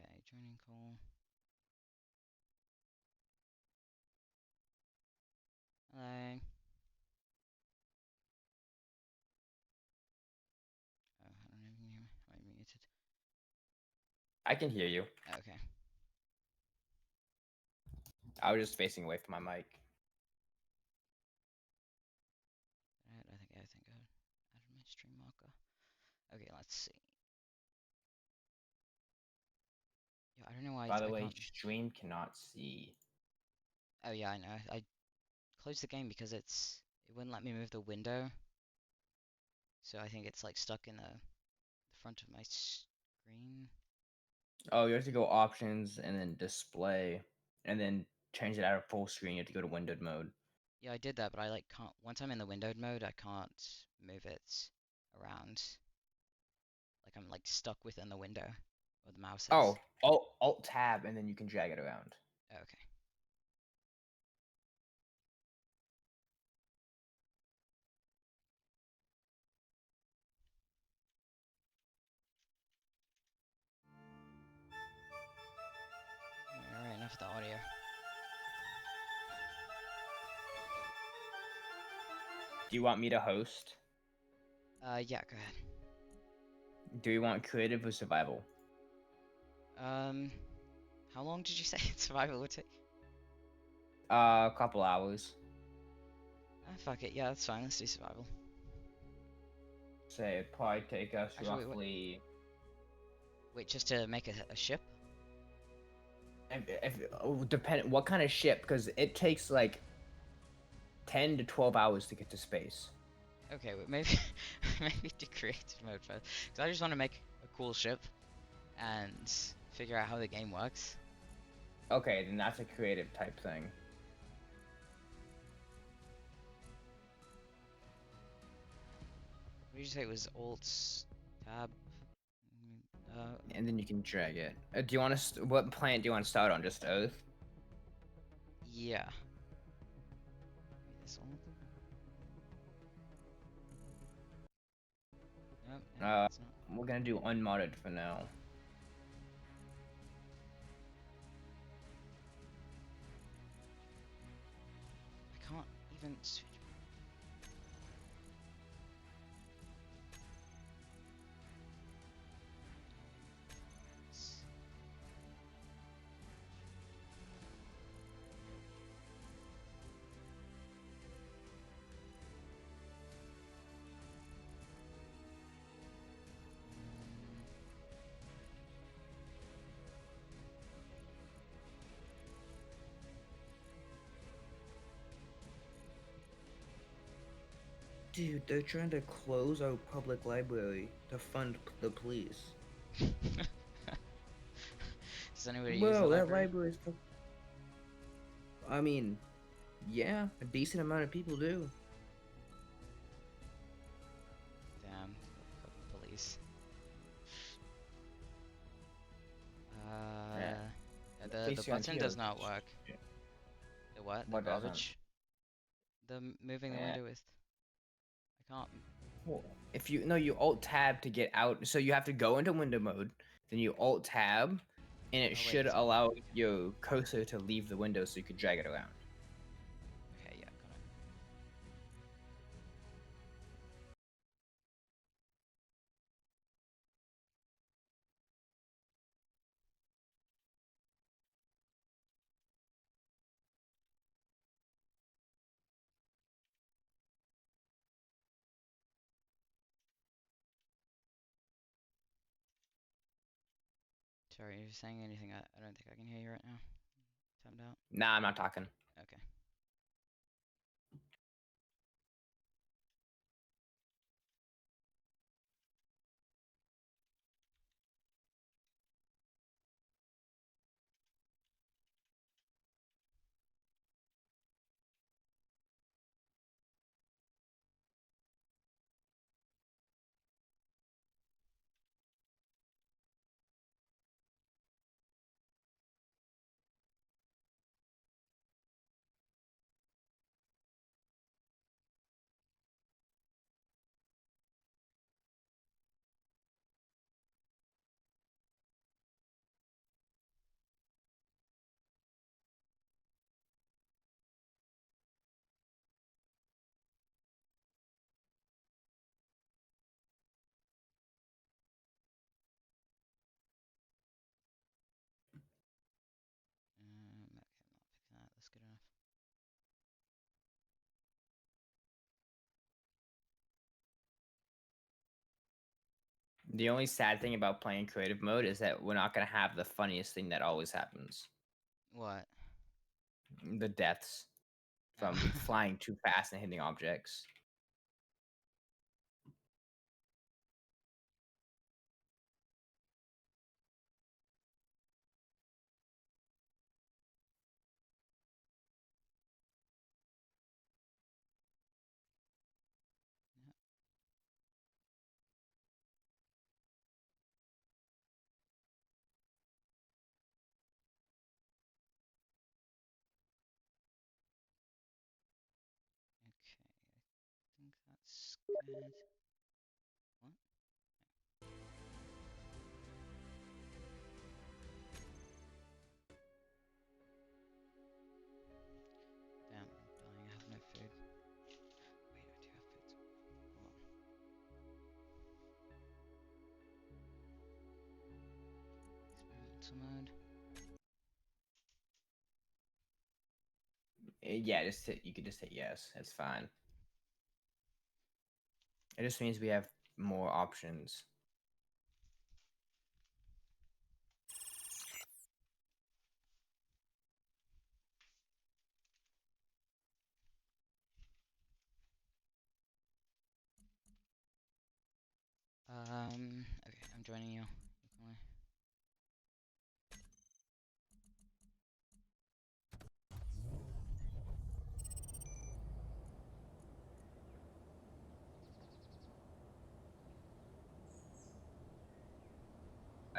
Okay, joining call. Hello. Oh, I don't even hear me. Am I muted? I can hear you. Okay. I was just facing away from my mic. Right, I think I added my stream marker. Okay, let's see. Yeah, I don't know why By the I way, can't. stream cannot see. Oh yeah, I know. I closed the game because it wouldn't let me move the window. So I think it's like stuck in the front of my screen. Oh, you have to go options and then display, and then change it out of full screen. You have to go to windowed mode. Yeah, I did that, but I like can't. Once I'm in the windowed mode, I can't move it around. Like I'm like stuck within the window where the mouse is. Oh, Alt Tab, and then you can drag it around. Okay. Alright, enough of the audio. Do you want me to host? Yeah, go ahead. Do you want creative or survival? How long did you say survival would take? A couple hours. Fuck it, yeah, that's fine. Let's do survival. Say it'd probably take us Actually, roughly. Wait, just to make a ship? Depend what kind of ship, because it takes like 10 to 12 hours to get to space. Okay, well, maybe maybe do creative mode first, because I just want to make a cool ship and figure out how the game works. Okay, then that's a creative type thing. What did you say it was? Alt tab. And then you can drag it. Do you want to? What planet do you want to start on? Just Earth? Yeah. Maybe this one. Nope, it's not. We're gonna do unmodded for now. I can't even switch. Dude, they're trying to close our public library to fund the police. Does anybody use the library? That library is. I mean, yeah, a decent amount of people do. Damn, fucking police. The button does not work. The what? The What doesn't? garbage? The moving the window with. I can't. Well, if you Alt Tab to get out, so you have to go into window mode, then you Alt Tab, and it should allow your cursor to leave the window so you could drag it around. Okay, yeah, got it. Sorry, are you saying anything? I don't think I can hear you right now. Timed out. Nah, I'm not talking. Okay. The only sad thing about playing creative mode is that we're not gonna have the funniest thing that always happens. What? The deaths from Oh. flying too fast and hitting objects. Okay, I think that's good. What? Damn, I'm dying. I have no food. Wait, I do have food. Hold on. Experimental mode. Yeah, you could just hit yes. It's fine. It just means we have more options. Okay, I'm joining you.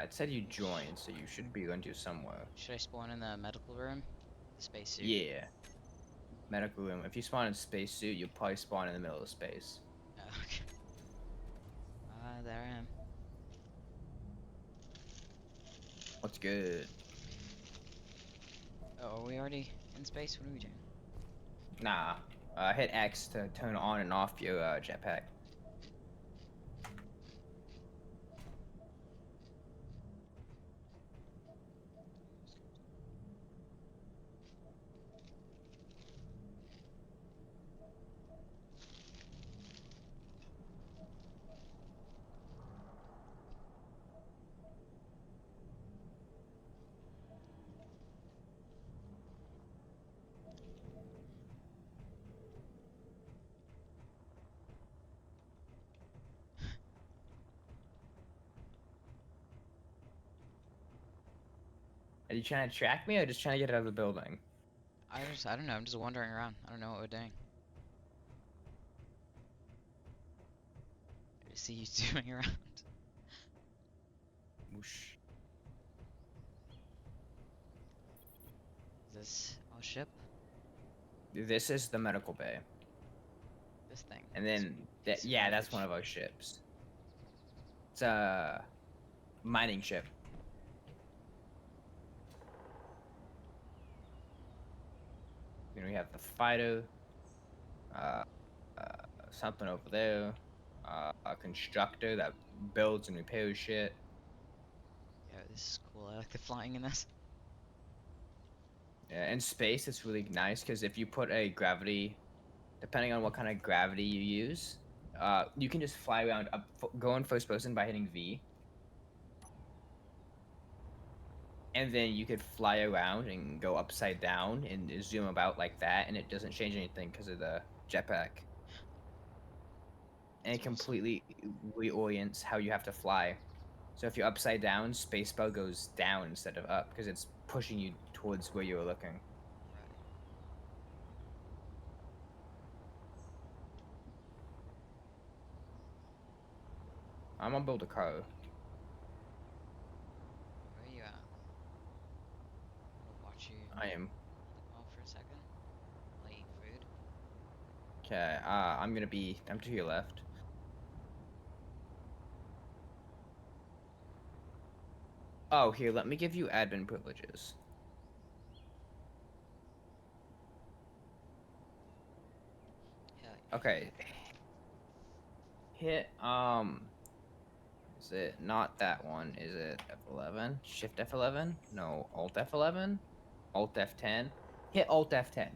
It said you joined, so you should be going to somewhere. Should I spawn in the medical room? The spacesuit? Yeah. Medical room. If you spawn in spacesuit, you'll probably spawn in the middle of space. Oh, okay. There I am. What's good? Oh, are we already in space? What are we doing? Nah. Hit X to turn on and off your jetpack. Are you trying to track me or just trying to get out of the building? I don't know, I'm just wandering around. I don't know what we're doing. I just see you zooming around. Whoosh. Is this our ship? This is the medical bay. This thing. And then, yeah, that's one of our ships. It's a mining ship. Then we have the fighter. Uh, something over there. A constructor that builds and repairs shit. Yeah, this is cool. I like the flying in this. Yeah, in space, it's really nice because if you put a gravity, depending on what kind of gravity you use, you can just fly around, go in first person by hitting V. And then you could fly around and go upside down and zoom about like that, and it doesn't change anything because of the jetpack. And it That's awesome. completely reorients how you have to fly. So if you're upside down, spacebar goes down instead of up because it's pushing you towards where you were looking. Right. I'm gonna build a car. Where are you at? I'll watch you I am. look off for a second. I'll eat food. Okay, I'm to your left. Oh, here, let me give you admin privileges. Yeah. Okay. Hit, is it not that one? Is it F11? Shift F11? No, Alt F11? Alt F10? Hit Alt F10.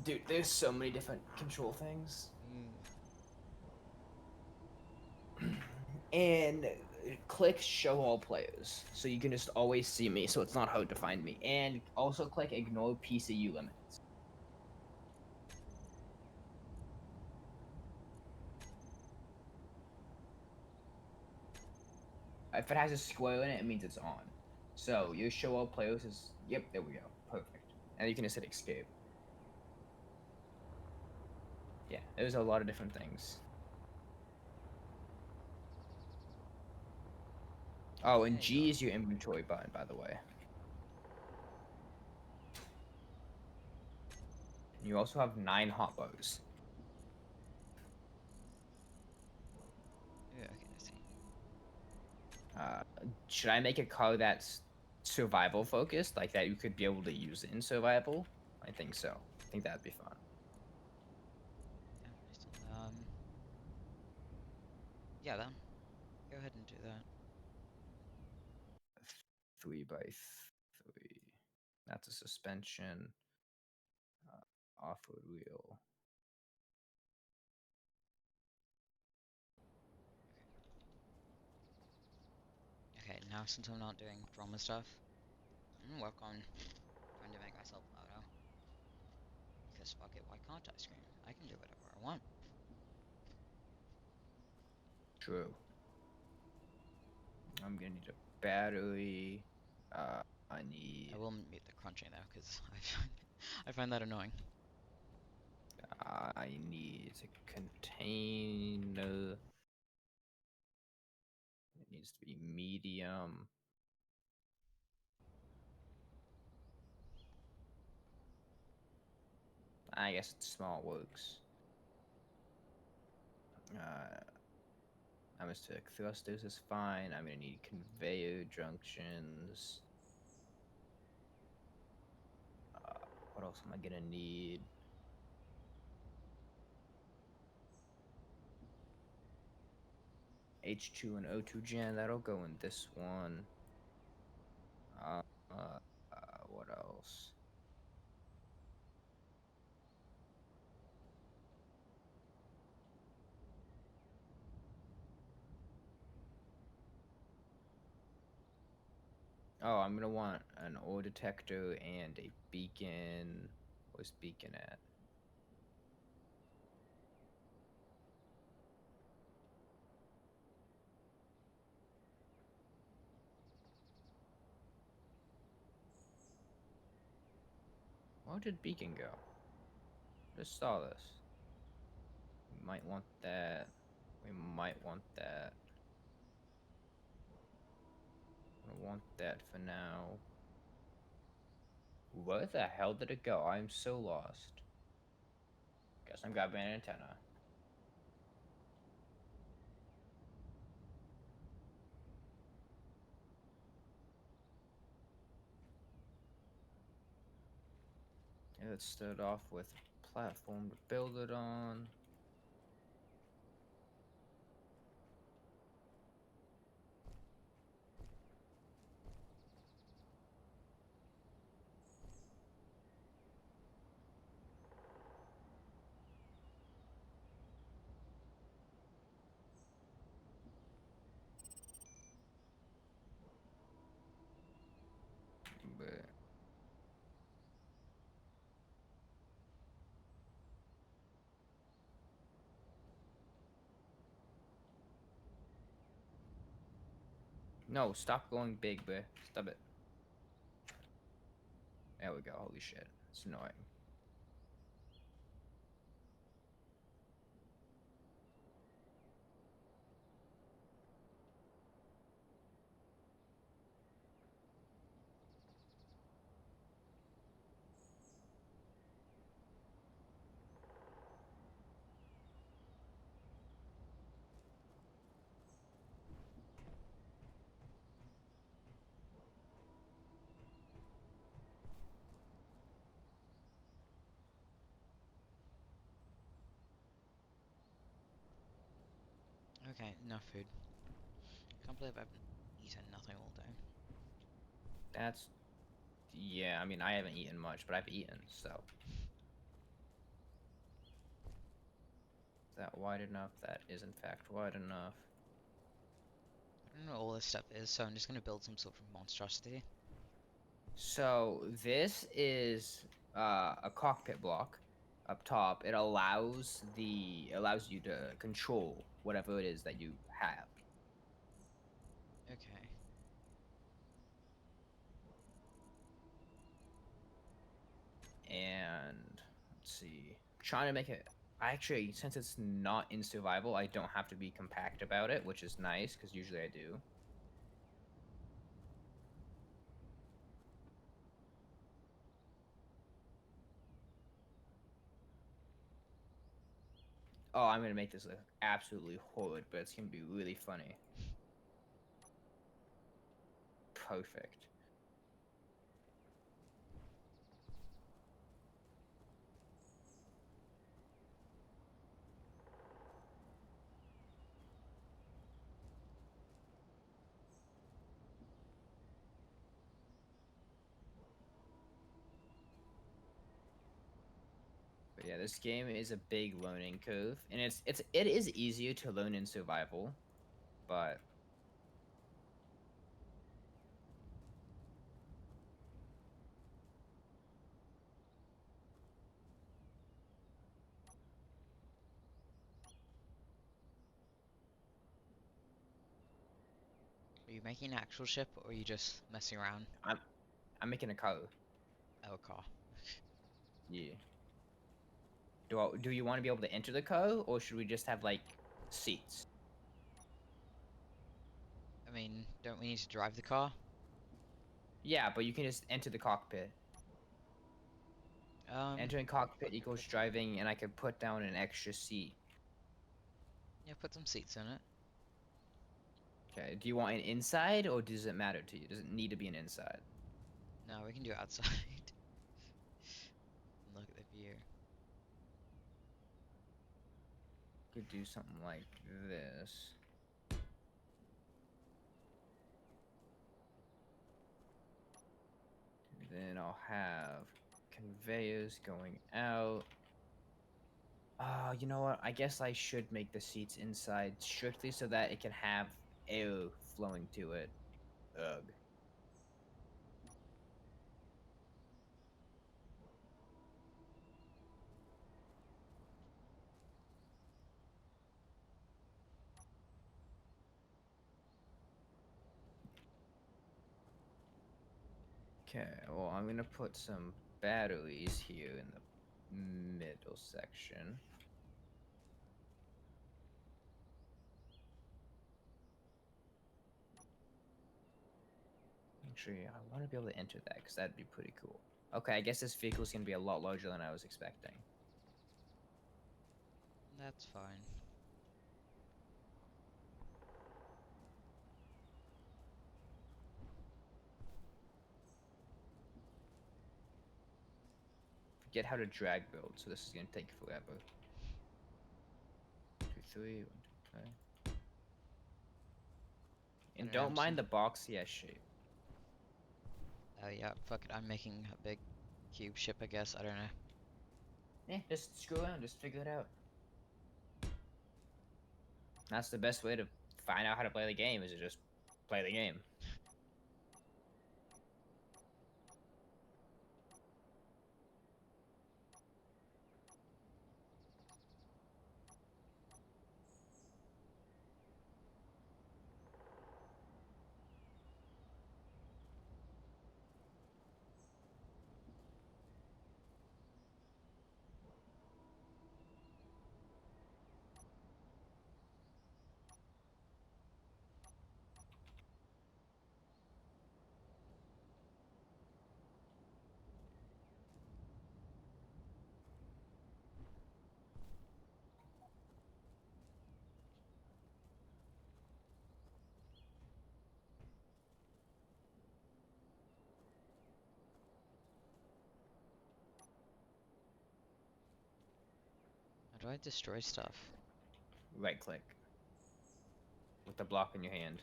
Dude, there's so many different control things. and click show all players, so you can just always see me, so it's not hard to find me. And also click ignore PCU limits. If it has a square in it, it means it's on. So your show all players is, yep, there we go, perfect. And you can just hit escape. Yeah, there's a lot of different things. Oh, and There you G go. is your inventory button, by the way. You also have 9 hotbars. Yeah, okay, I see. Should I make a car that's survival focused, like that you could be able to use in survival? I think so. I think that'd be fun. Yeah, nice. Yeah, then go ahead and do that. 3x3. That's a suspension. Off-road wheel. Okay, now since I'm not doing drama stuff, I'm gonna work on trying to make myself louder. Because fuck it, why can't I scream? I can do whatever I want. True. I'm gonna need a battery. I need. I will mute the crunching though, because I find that annoying. I need a container. It needs to be medium. I guess it's small works. Atmospheric thrusters is fine. I'm gonna need conveyor junctions. What else am I gonna need? H2 and O2 gen. That'll go in this one. Uh, uh, what else? Oh, I'm gonna want an ore detector and a beacon. Where's beacon at? Where did beacon go? Just saw this. We might want that. We might want that. I want that for now. Where the hell did it go? I'm so lost. Guess I'm grabbing an antenna. Okay, let's start off with a platform to build it on. But no, stop going big, bruh. Stop it. There we go. Holy shit. It's annoying. Okay, enough food. Can't believe I've eaten nothing all day. That's. Yeah, I mean, I haven't eaten much, but I've eaten, so. Is that wide enough? That is, in fact, wide enough. don't know what all this stuff is, so I'm just gonna build some sort of monstrosity. So this is a cockpit block up top. It allows you to control whatever it is that you have. Okay. And let's see, trying to make it. Actually, since it's not in survival, I don't have to be compact about it, which is nice because usually I do. Oh, I'm gonna make this look absolutely horrid, but it's gonna be really funny. Perfect. But yeah, this game is a big learning curve, and it is easier to learn in survival, but Are you making an actual ship, or are you just messing around? I'm I'm making a car. Oh, a car. Yeah. Do you want to be able to enter the car, or should we just have like seats? I mean, don't we need to drive the car? Yeah, but you can just enter the cockpit. Um, Entering cockpit equals driving, and I could put down an extra seat. yeah, put some seats in it. Okay. Do you want an inside, or does it matter to you? Does it need to be an inside? No, we can do it outside. Look at the view. Could do something like this. Then I'll have conveyors going out. You know what? I guess I should make the seats inside strictly so that it can have air flowing to it. Ugh. Okay, well, I'm gonna put some batteries here in the middle section. Actually, I want to be able to enter that because that'd be pretty cool. Okay, I guess this vehicle is gonna be a lot larger than I was expecting. That's fine. Forget how to drag build, so this is gonna take forever. 2, 3, 1, 2, 3. I And don't know, don't mind the boxy ass shape. Oh yeah, fuck it, I'm making a big cube ship, I guess. I don't know. Just screw around, just figure it out. That's the best way to find out how to play the game, is to just play the game. How do I destroy stuff? Right click. With the block in your hand.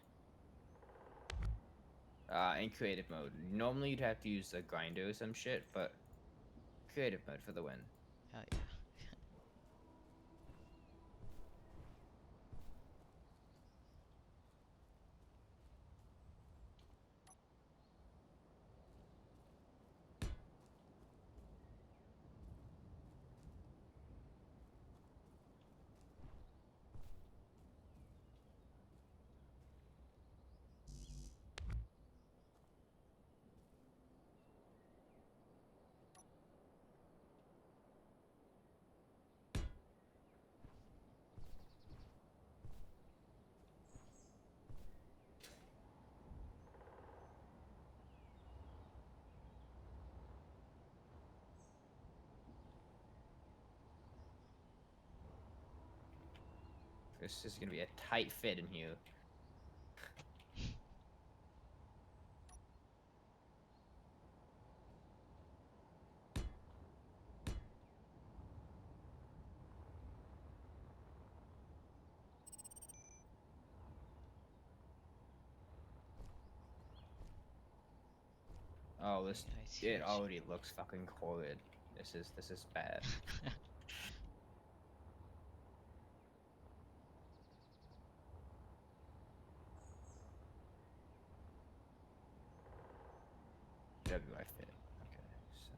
In creative mode. Normally you'd have to use the grinder or some shit, but creative mode for the win. Hell yeah. This is gonna be a tight fit in here. Oh, this Nice, it huge. already looks fucking horrid. This is bad. WI fit. Okay, so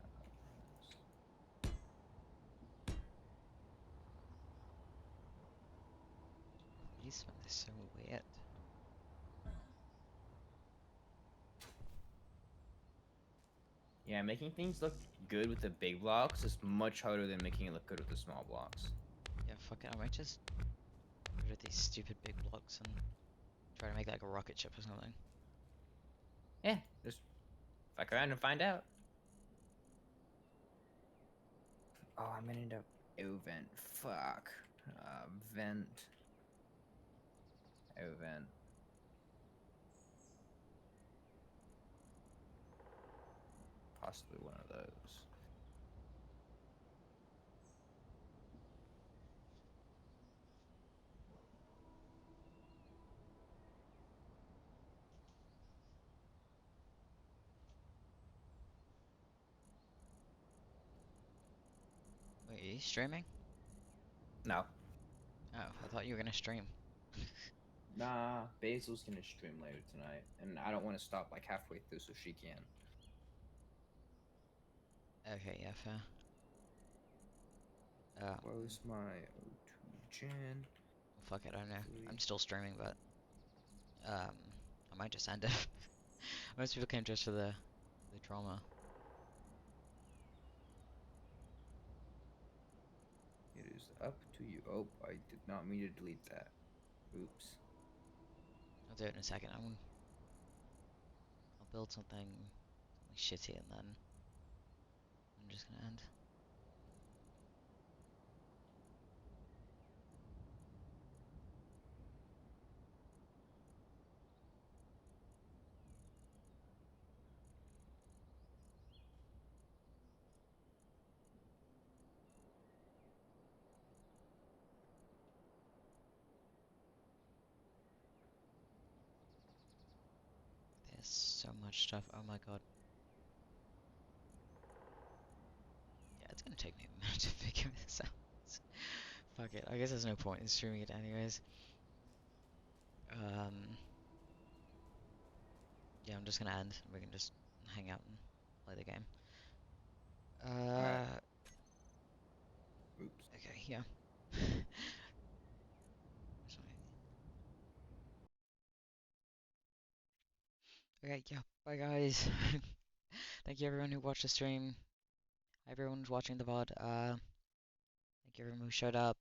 This one is so weird. yeah, making things look good with the big blocks is much harder than making it look good with the small blocks. Yeah, fuck it. I might just get rid of these stupid big blocks and try to make like a rocket ship or something. Yeah, just fuck around and find out. Oh, I'm gonna end up vent. Fuck. Vent. Vent. Possibly one of those. Wait, are you streaming? No. Oh, I thought you were gonna stream. Nah, Basil's gonna stream later tonight, and I don't want to stop like halfway through so she can. Okay, yeah, fair. Where's my O2 gen? Fuck it, I don't know. I'm Three. still streaming, but I might just end it. Most people came just for the drama. It is up to you. Oh, I did not mean to delete that. Oops. I'll do it in a second. I'll build something shitty and then I'm just gonna end. There's so much stuff. Oh my god. Yeah, it's gonna take me a minute to figure this out. Fuck it. I guess there's no point in streaming it anyways. Yeah, I'm just gonna end. We can just hang out and play the game. Alright. Oops. Okay, yeah. Okay, yeah. Bye guys. Thank you everyone who watched the stream. Everyone who's watching the VOD. Thank you everyone who showed up.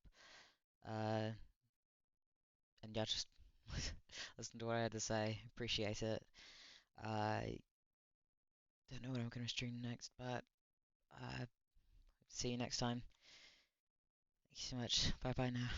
Uh, and yeah, just listen to what I had to say. Appreciate it. I don't know what I'm gonna stream next, but see you next time. Thank you so much. Bye bye now.